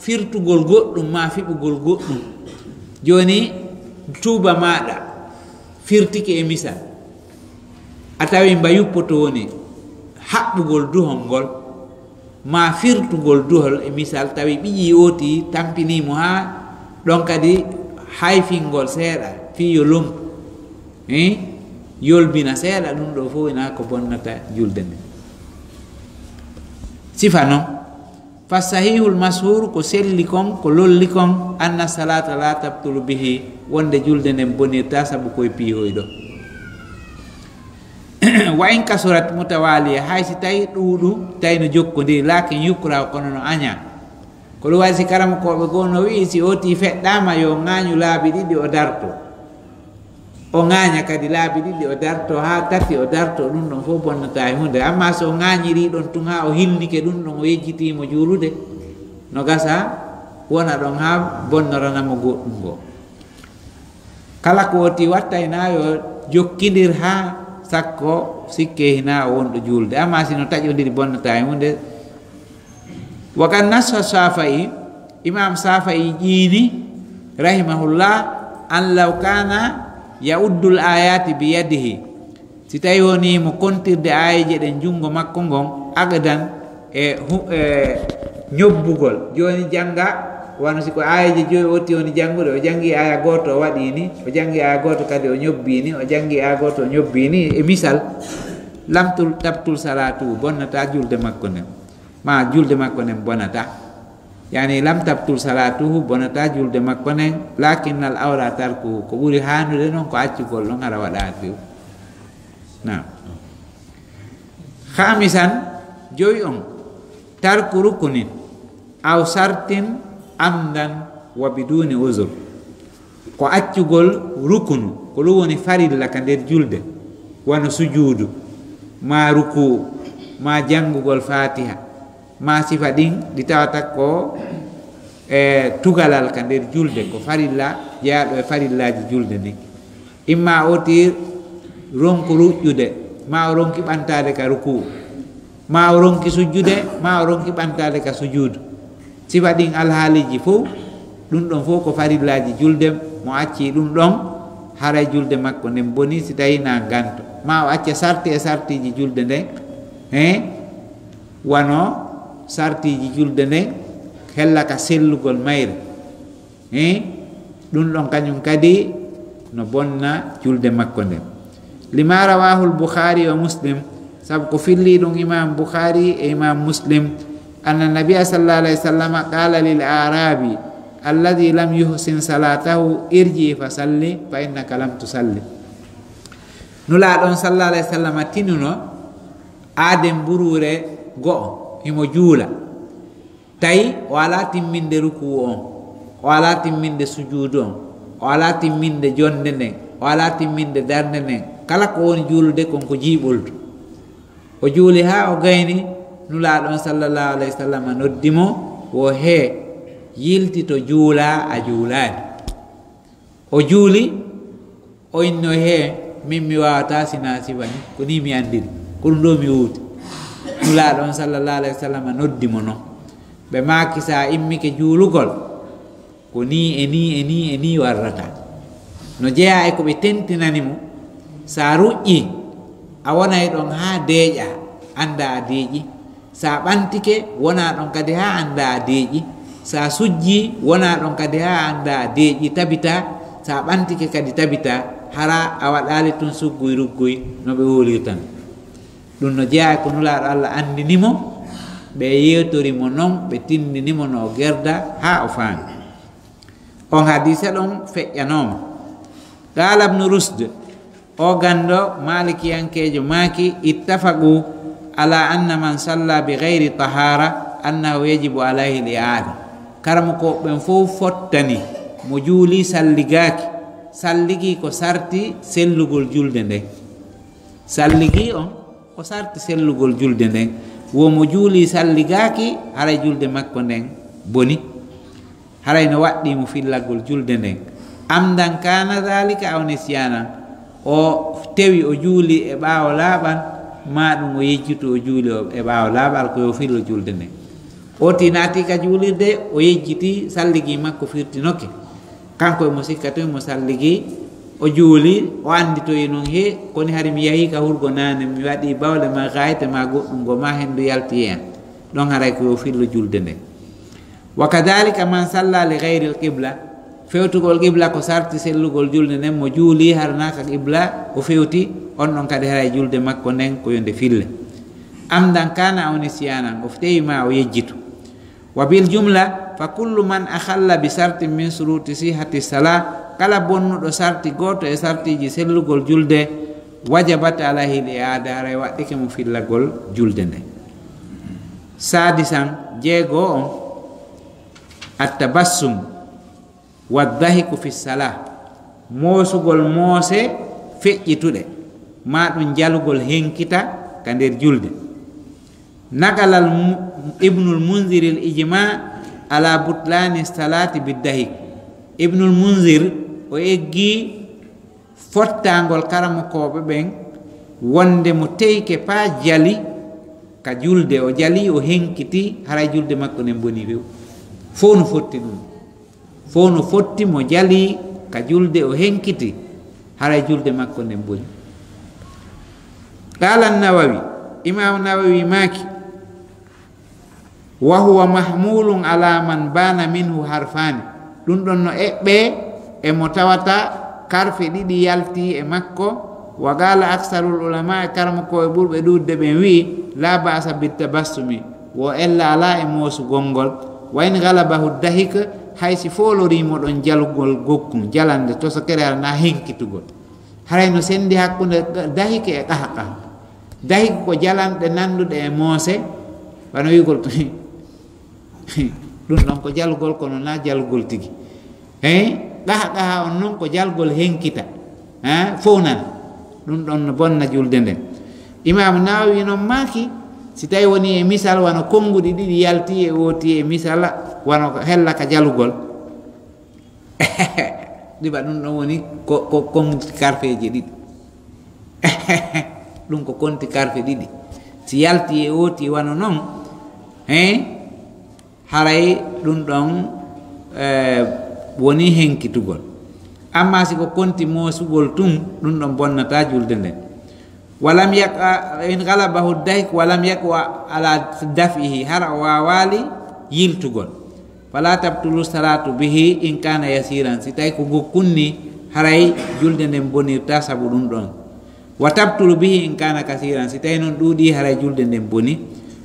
firtugol goɗɗum ma fiɓugol goɗɗum joni tuuba maɗa firtike e misal a tawi mba yuppoto woni haɓɓugol duhol ngol ma firtugol duhol e misal tawi ɓiƴi oti tampinimo ha ɗon kadi hayfingol seeɗa fiyo lomtu yolbina seeɗa ɗum ɗo fof ina ko bonnata julde nde sifa noon fa sahihul mashur ko selli kon ko lolli kon anna salata la tabtulu bihi wonde julde nden bonirta sabu koye piihoy ɗo wa in kasurat mutawaliya hay si tawi ɗuuɗu tawi no jokkodiri lakin yukra kono no aña ko ɗum waɗi si karamakoɓe goo no wi si oti feɗɗama yo ŋañu laabi ɗiɗi o darto o ŋaña kadi laabi ɗiɗi o darto ha tati o darto ɗum ɗon fof bonnata e hunde amma so ŋañiri ɗon tun ha o hilnike ɗum ɗon o yejjitimo juulude no gasa wona ɗon ha bonnoranamo goɗɗum go kala ko oti watta ina yo jokkidir ha sakko sikke hina o wonɗo juulde amma sino taƴodiri bonnata e hunde wakad nassa Safai imam Safai ƴiini rahimahullah an law kana yauddul ayati bi yadihi si tawi woni mo kontirde ayaji ɗen jungo makko ngon agadan e ñobbugol joni janga wano siko ayaji joyi otti woni jangude o jangi aya goto o waɗini o jangi aya goto kadi o ñobbini o jangi aya goto o ñobbini e misal lamtul tabtul salatu bonnata julde makko nden ma julde makko nden bonata yani lam tabtul salatuhu bonata julde makko nden lakinnal awra tarkuhu ko ɓuri hanude noon ko accugol ɗon hara waɗa few na khamisan joyi on tarku rukunin aw sartin amdan wa biduni uzur ko accugol rukunu ko ɗum woni farilla ka nder julde wano sujuudu ma ruku ma jangugol fatiha ma sifa ɗin ɗi tawata ko tugalal ka nder julde ko farilla jeyaɗo e farillaji julde ndin imma oti ronku ruƴƴude ma o ronki ɓantade ka ruku ma o ronki sujjude ma o ronki ɓantade ka sujuudu sifa ɗin alhaaliji fof ɗum ɗon fof ko farillaji julde mo acci ɗum ɗon haray julde makko nden boni si tawi na ganto ma o acca sarti e sartiji julde nden wano sartiji julde nden hella ka sellugol mayre ɗum ɗon kañum kadi no bonna julde makko nden lima rawahu al-Bukhari wa Muslim sabu ko filli ɗum imam Bukhari e imam Muslim anna nabiyya sallallahu alaihi wasallam qala lil arabi alladhi lam yuhsin salatahu irji fa salli fa innaka lam tusalli nula ɗon sallallahu alaihi wasallam tinuno aden burure go'o himo juula tawi o ala timminde ruku on o ala timminde sujudu on o ala timminde jonde nden o ala timminde darde nden kala ko woni juulude konko jiiɓoldu o juuli ha o gayni nulaaɗon sallallahu alayhi wa sallam noddimo wo he yilti to juula a juulaani o juuli o inno he min mi wawata sina sibani ko ni mi andiri ko ɗum ɗo mi wuuti nulaaɗon sallallahu alayhi wa sallam noddimo noon ɓe maaki sa immike juulugol ko ni e ni e ni e ni warrata no jeeya e ko ɓe tentinanimo sa ruƴƴi a wonay ɗon ha deeƴa anda a deeƴi sa ɓantike wona ɗon kadi ha anda a deeƴi sa sujji wona ɗon kadi ha anda a deeƴi tabita sa ɓantike kadi tabita hara a waɗali tun suggoy ruggoy no ɓe wolirtan ɗum no jeeya ko nulaaɗo Allah andinimo ɓe yewtorimo noon ɓe tindinimo no o gerda ha o faami on hadisa ɗon feƴƴanoma qala ibnu rusd o gando malikiyankejo maaki ittafaqu ala anna man salla bi gayri tahara annahu yajibu alayhi al-i'ada karamo ko ɓen fof fottani mo juuli salligaki salligi ko sarti sellugol julde nden salligi on ko sarti sellugol julde nden womo juuli salligaki haray julde makko nden boni haray no waɗɗimo fillagol julde nden amdan kana dhalika aw nisyanan o tewi o juuli e ɓaawo laaɓan ma ɗum o yejjito o juuli e ɓaawo laaɓal ko yo fillo julde nden o tinati ka juulirde o yejjiti salligi makko firtinoke kanko emo sikka to mo salligi o juuli o anditoyi noon he koni hari mi yahi ka hurgo nane mi waɗi bawle ma gayte ma goɗɗum go ma hendu yalti hen ɗon haray ko yo fillo julde nden wa kadhalika man salla li gayri al qibla fewtugol qibla ko sarti sellugol julde nden mo juuli har naka qibla o fewti on ɗon kadi haray julde makko nden ko yonde fille amdan kana aw nisyanan o tewi ma o yejjitu wa bil jumla fa kullu man akhalla bi sartin min suruti sihati salah kala bonnuɗo sarti goto e sartiji sellugol julde wajabat alayhi l i'ada haray waɗɗike mo fillagol julde nde sadisan jeego on attabassum waddahiku fi salah moosugol moose feƴƴituɗe ma ɗum jalugol henkita ka nder julde nagalal ibnul munzir l ijma ala butlani salati biddahik ibnul munzir o eggi fottagol karamokoɓe ɓen wonde mo teyke pa jali ka julde o jali o henkiti haray julde makko nden boni few fo no fotti ɗum fo no fotti mo jali ka julde o henkiti haray julde makko nden boni qala nawawi imam nawawi maki wa huwa mahmulun ala man bana minhu harfani ɗum ɗon no eɓɓe emo tawata karfe ɗiɗi yalti e makko wa gala aksarul ulama e karmo ko e ɓurɓe ɗudde ɓen wi la basa bittabassumi wo ella ala e moosugol ngol wayn galabahu dahika haysi folorimo ɗon jalugol gokkum jalande to so kere ala na henkitugol haray no sendi hakkude dahike e ƙaha dahike ko jalanɗe nanduɗe e moose wano wigol ɗum ɗon ko jalugol kono na jalugol tigi ƙaha on noon ko jalgol henkita fof nan ɗum ɗon no bonna julde nden imam nawawi noon maaki si tawi woni e misal wano konnguɗi ɗiɗi yalti e wooti e misal wano hella ka jalugol ɗiɓa ɗum ɗon woni ko konti karfeji ɗiɗi ɗum ko konti karfe ɗiɗi si yalti e wooti wano noon haray ɗum ɗon woni henkitugol amma siko konti moosugol tun ɗum ɗon bonnata julde nden walam yaqa in galabahu dahik walam yaqwa ala dafihi har o wawali yiltugol fala tabtulu salatu bihi in kana yasiran si tawi ko gokkunni haray julde nden bonirta sabu ɗum ɗon wa tabtulu bihi in kana kasiran si tawi noon ɗuuɗi haray julde nden boni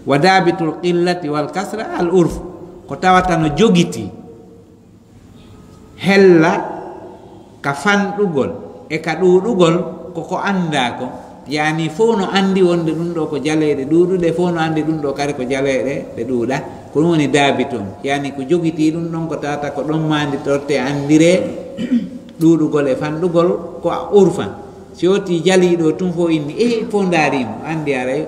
wa dabitul qillati wal kasra al urf ko tawata no jogiti hella ka fanɗugol e ka ɗuuɗugol koko anda ko yani fof no andi wonde ɗum ɗo ko jaleɗe ɗuuɗuɗe fof no andi ɗum ɗo kadi ko jaleɗe ɗe ɗuuɗa ko ɗum woni daabi toon yani ko jogiti ɗum ɗon ko tata ko ɗon mandi torte andire ɗuuɗugol e fanɗugol ko urfan si yoti jaliɗo tun fof inni e fof darimo andi aray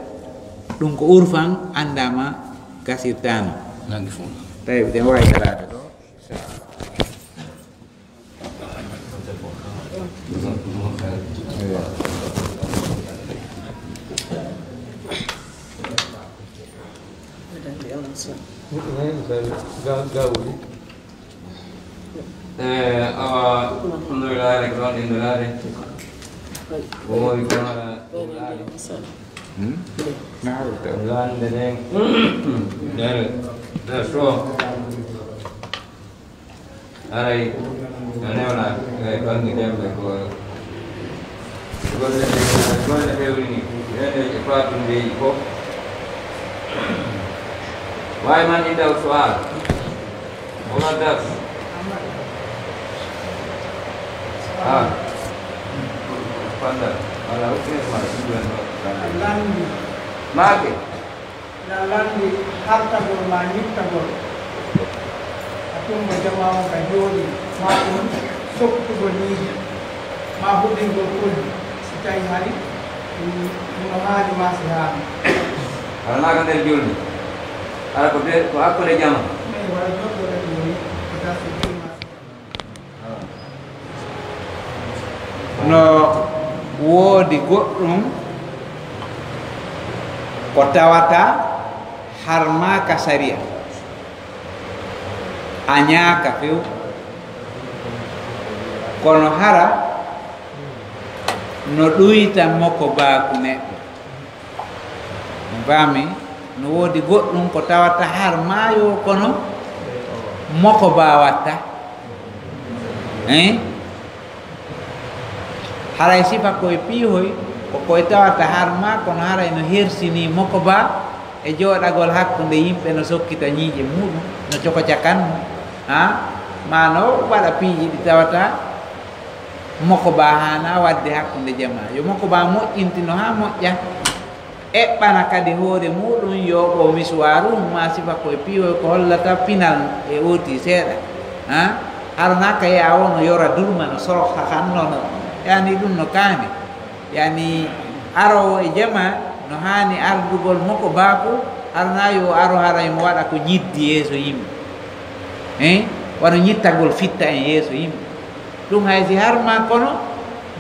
ɗum ko urfan andama gasirtano tawi ɗen wawi darade ɗo alhamdulillah rek ɗon indorade wowi konoɗa lande nden nder so aray no newna e ɓangi demɓe ko golle fewri ni ene fatundeji fof wawi man indaw soal wona das pandal wala hukuma landi maake na landi hartagol ma nittagol a tumma jamama ka jooɗi ma ɗum soktugol yiide ma huɗɗingol kolli si tawi hari no haali ma si haali ala naga nder julde ala ko hakkude jama mais wala joɗɗorati woni ko tasi juma no woodi goɗɗum ko tawata har ma ka saria a ñaaka few kono hara no ɗuytan moko baaku neɗɗo mbami no woodi goɗɗum ko tawata har maayo kono moko ba watta haray sifa koye piihoy ko koye tawata harma kono haray no hersini moko ba e jooɗagol hakkunde yimɓe no sokkita ñiiƴe muɗum no cokoca kanmu mano waɗa piiji ɗi tawata moko ba hana wadde hakkunde jama yo moko ba moƴƴintino ha moƴƴa eɓɓana kadi hoore muɗum yo ɓo misuwaru ma sifa koye piihoy ko hollata pinal e oti seeɗa harana ka ya wono yora durma no sorok hakannono yani ɗum no kaani yani arowo e jama no hani ardugol moko baako harana yo aro haray mo waɗa ko ñiddi yeeso yimɓe wano ñittagol fitta en yeeso yimɓe ɗum haysi harma kono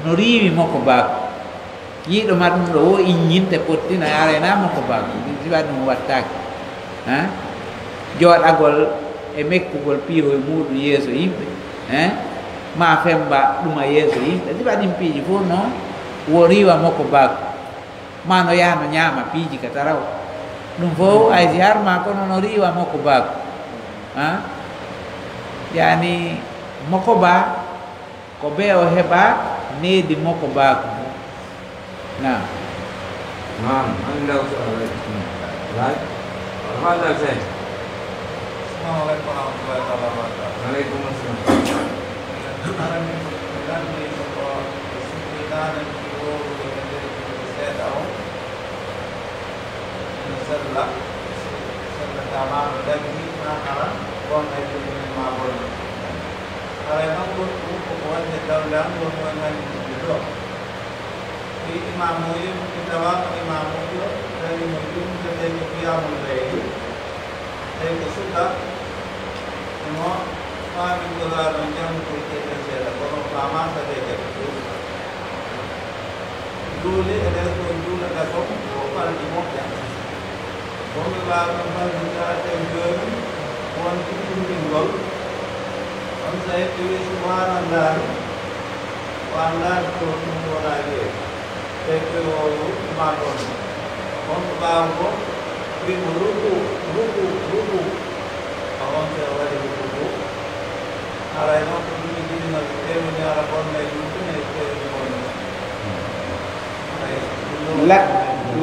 no riiwi moko baako yiiɗo ma ɗum ɗo wo inñinte pottina arena moko baako siwa ɗum wattaki jooɗagol e mekkugol piihoye muɗum yeeso yimɓe ma femba ɗuma yeeso yimɓe siwa ɗin piiji fof noon wo riiwa moko baako ma no yaha no ñaama piiji ka taraw ɗum fof haysi harma kono no riiwa moko baako yani moko ba ko be o heɓa needi moko baako na anda right manda say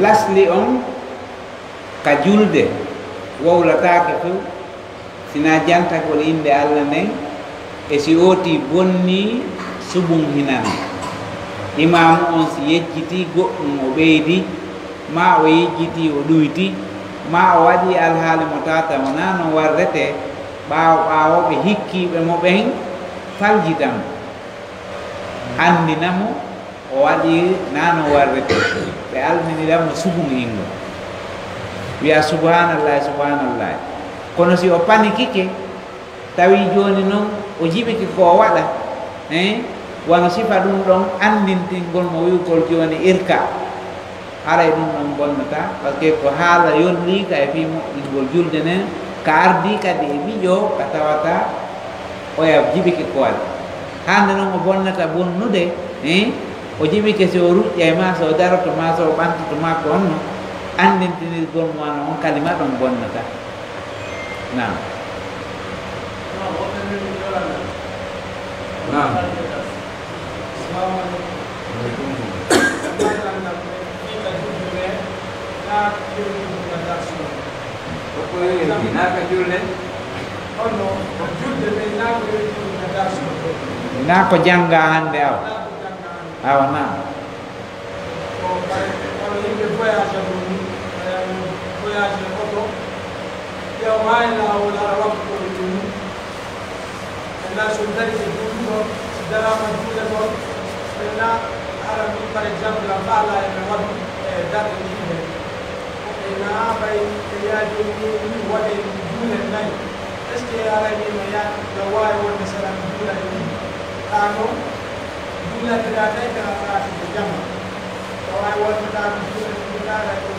lasli on ka julde wowlatake fo sina jantagol inde Allah nden e si oti bonni subum hinan imamu on si yejjiti goɗɗum o ɓeydi ma o yejjiti o ɗuyti ma o waɗi alhaali mo tata wona no warrete ɓawoɓe hikkiɓe mo ɓen faljitamo andinamo o waɗi nano warrete ɓe alminiramo subum ingo wiya subhanallah subhanallah kono si o panikike tawi joni noon o jiɓiki ko waɗa wono sifa ɗum ɗon andintingol mo wiwgol joni irka haray ɗum ɗon bonnata par ce que ko haala yolli ka e fi moƴƴingol julde nden ka ardi kadi e miƴo ka tawata oya jiɓiki ko waɗa hande noon o bonnata bonnude o jiɓike so o ruƴƴa e ma so o daroto ma so o ɓantoto ma ko onno andintinirgol mo ano on kalima ɗon bonnata nam na ko jangga hande awa na par exemple la bala e me wadu date ni na bay ya ni wade dule nay est ce ala ni no ya la way won salam dula ni ano dula da day ka ka ci jama la way won da dula ni da da ko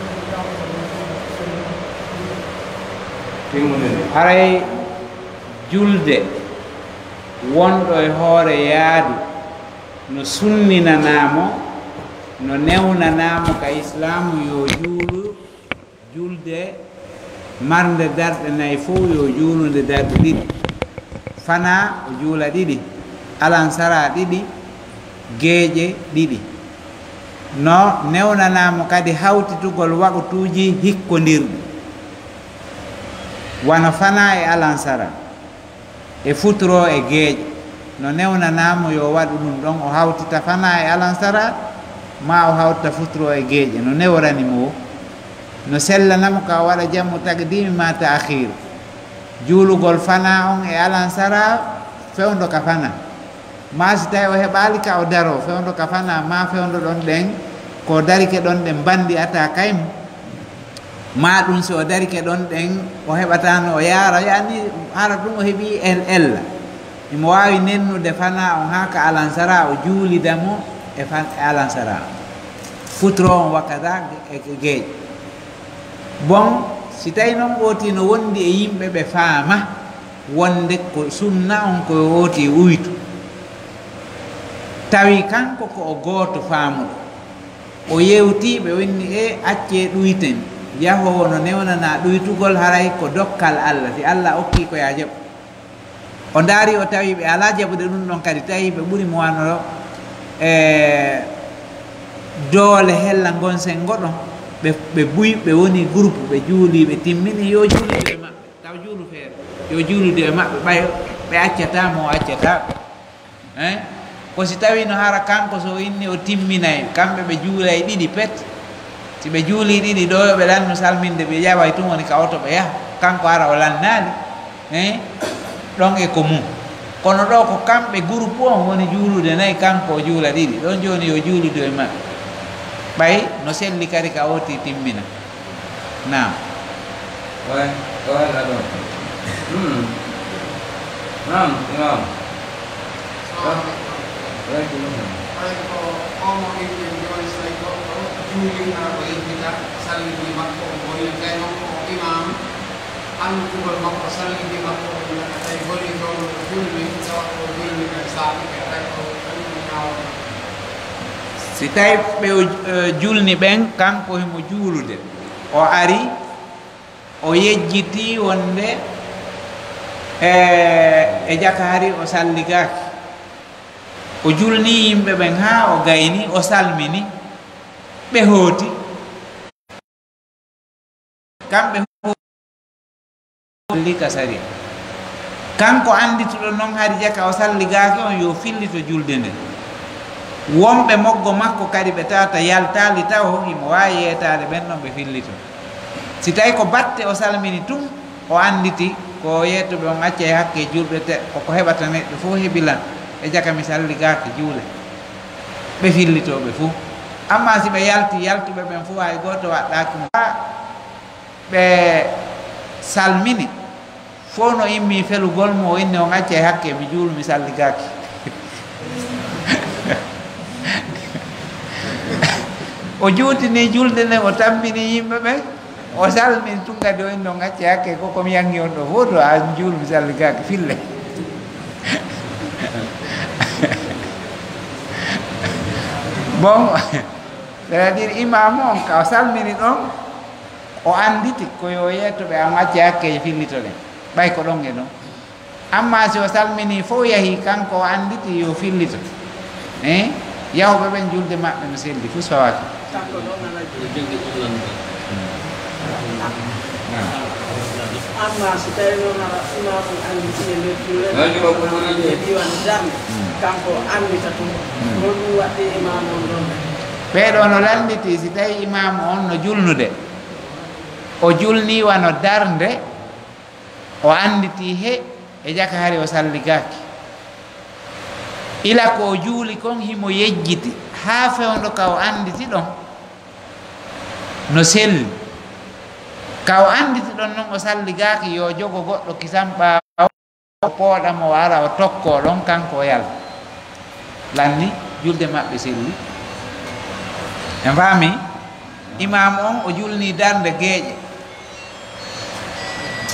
haray julde wonɗo e hoore yaadu no sunninanamo no newnanamo ka islamu yo juulu julde marde darɗe nayi fof yo juulude darɗe ɗiɗi fana o juula ɗiɗi alansara ɗiɗi geeƴe ɗiɗi no newnanamo kadi hawtitugol waɓutuji hikkodirɗi wano fana e alansara e futuro e geeƴe no newnanamo yo waɗu ɗum ɗon o hawtita fana e alansara ma o hawtita futuro e geeƴe no newranimo o no sellanamo ka waɗa jammu taqdimi ma ta'khir juulugol fana on e alansara fewndo ka fana ma si tawi o heɓali ka o daro fewndo ka fana ma fewndo ɗon ɗen ko darike ɗon ɗen bandi ata kaymo ma ɗum so o darike ɗon ɗen o heɓatano o yaara yani hara ɗum o heeɓi ella imo wawi nennude fana on ha ka alansara o juulidamo e alansara futuro on wakkata e geeƴe bon si tawi noon ɓooti no wondi e yimɓe ɓe faama wonde ko sunna on koye wooti uytu tawi kanko ko o gooto faamuɗo o yewtiɓe wonni e acce ɗuyten yahowo no newnana ɗuytugol haray ko dokkal Allah si Allah okki ko ya jaɓ o daari o tawi ɓe ala jaɓude ɗum ɗon kadi tawi ɓe ɓuri mo wanoro e doole hella gonsen goɗon ɓe buy ɓe woni groupe ɓe juuli ɓe timmini yo juulude e maɓɓe taw juulu feere yo juulude e maɓɓe ɓay ɓe accatamo o accata ko si tawi no hara kanko so inni o timminay kamɓe ɓe juulay ɗiɗi pet si ɓe juuli ɗiɗi ɗo ɓe lanno salminde ɓe ƴawa tun woni ka oto ɓe yaha kanko ara o lannali ɗon e ko mum kono ɗo ko kamɓe groupe on woni juulude nayyi kanko o juula ɗiɗi ɗon joni yo juulude e maɓɓe ɓay no selli kadi ka oti timmina nam nam imam ko omo ɓiɓɓe joni so tawi goɗɗo juulima o yeddita salliji makko o golli tawi makko o imam andugol makko salliji makko tawi golli toon julmi tawa o julmika saabi e tawi o andi ñawata si tawi ɓe julni ɓen kanko himo juulude o ari o yejjiti wonde e jakari o salligaki o julni yimɓe ɓen ha o gayni o salmini ɓe hooti kamɓe lika sari kanko andituɗo noon hari jaka o salligaki on yo fillito julde nde wonɓe moggo makko kadi ɓe tawata yaltali taw imo wawi yetade ɓen ɗon ɓe fillito si tawi ko batte o salmini tun o anditi ko yettoɓe on acca e hakke julɓe te koko heɓata neɗɗo fof heeɓilan e jaka mi salligaki juule ɓe fillitoɓe fo amma si ɓe yaltuɓe ɓen fo hay goto waɗɗaki mo ɓe salmini fo no immi felugol mo o inni on acca e hakke mi juulu mi salligaki o juutini julde nde o tampini yimɓe ɓen o salmini tun kadi o inni on acca e hakke koko mi yangi on ɗo fo to a juulu mi salligaki fille bon c'est-à-dire imam on ka o salmini ɗon o anditi koyo yettoɓe an acce hakke fillito ɗen ɓay ko ɗon e ɗon amma si o salmini fof yahi kanko o anditi yo fillito yahuɓe ɓen julde maɓɓe no selli fuu sowaki amma so tawi noon ara imam anditine nder juule e diwan darde kanko andita tum hol ɗum waɗɗi imam on ɗon ɓeeɗo no landiti si tawi imam on no julnude o julni wano darde o anditi he e jaka hari o salligaki ila ko o juuli kon himo yejjiti ha fewndo ka o anditi ɗon no selli ka o anditi ɗon noon o salligaki yo jogo goɗɗo kisan ɓaawo o pooɗamo o ara o tokko ɗon kanko o yalta lanni julde maɓɓe selli en faami imam on o julni darde geeƴe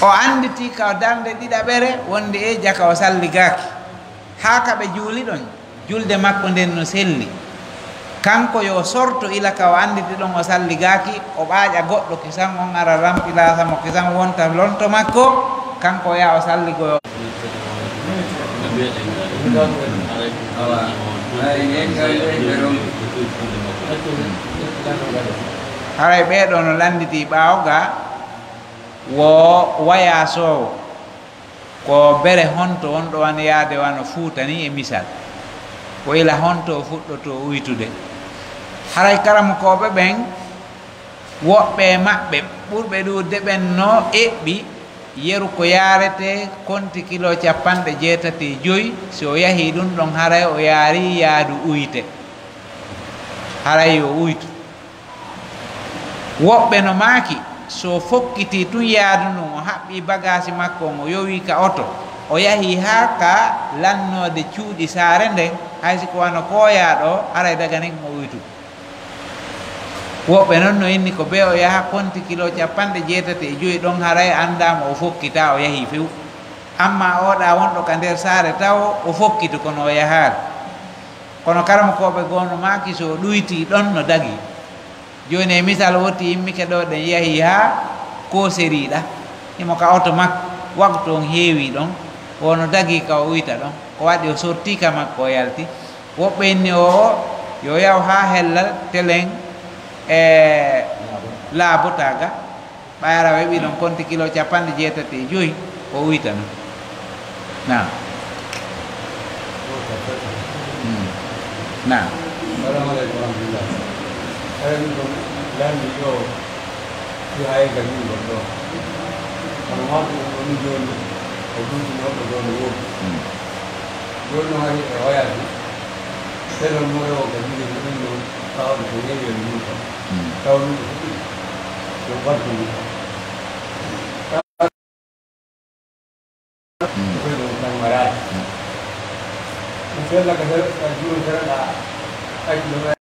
o anditi ka o darde ɗiɗaɓere wonde e jaka o salligaki ha kaɓe juuli ɗon julde makko nden no selli kanko yo sorto ila ka o anditi ɗon o salligaki o ɓaaƴa goɗɗo kisan on ara rampilasamo kisan wonta lonto makko kanko o yaha o salligoyo haray ɓeɗo no landiti ɓaawga wo waya soowo ko bere honto on ɗo wan yaade wano Fuuta ni e misal ko ila honto fuɗɗoto uytude haray karamokoɓe ɓen woɓɓe maɓɓe ɓurɓe ɗude ɓen no eɓɓi yeru ko yarete konti kilo 85 so o yahi ɗum ɗon haray o yaari yaadu uyte haray yo uytu woɓɓe no maaki so fokkiti tun yaadu ɗum o haɓɓi bagage makko o yowi ka oto o yahi ha ka lannode cuuɗi saare nden haysi ko wano koyaɗo haray daga nin o uytu woɓɓe noon no inni ko be o yaha konti kilo 85 ɗon haray andama o fokkita o yahi few amma oɗa wonɗo ka nder saare taw o fokkiti kono o yahaari kono karamokoɓe gono maki so ɗuyti ɗon no dagi joni e misal wotti immike ɗo ɗen yahi ha koseriɗa imo ka oto makko waktu on heewi ɗon wono dagi ka o uyta ɗon ko waɗi o sorti ka makko o yalti woɓɓe inni o yo yaw ha hellal telen e laabotaga ɓayara weɓi ɗon konti kilo 85 o uyta non na na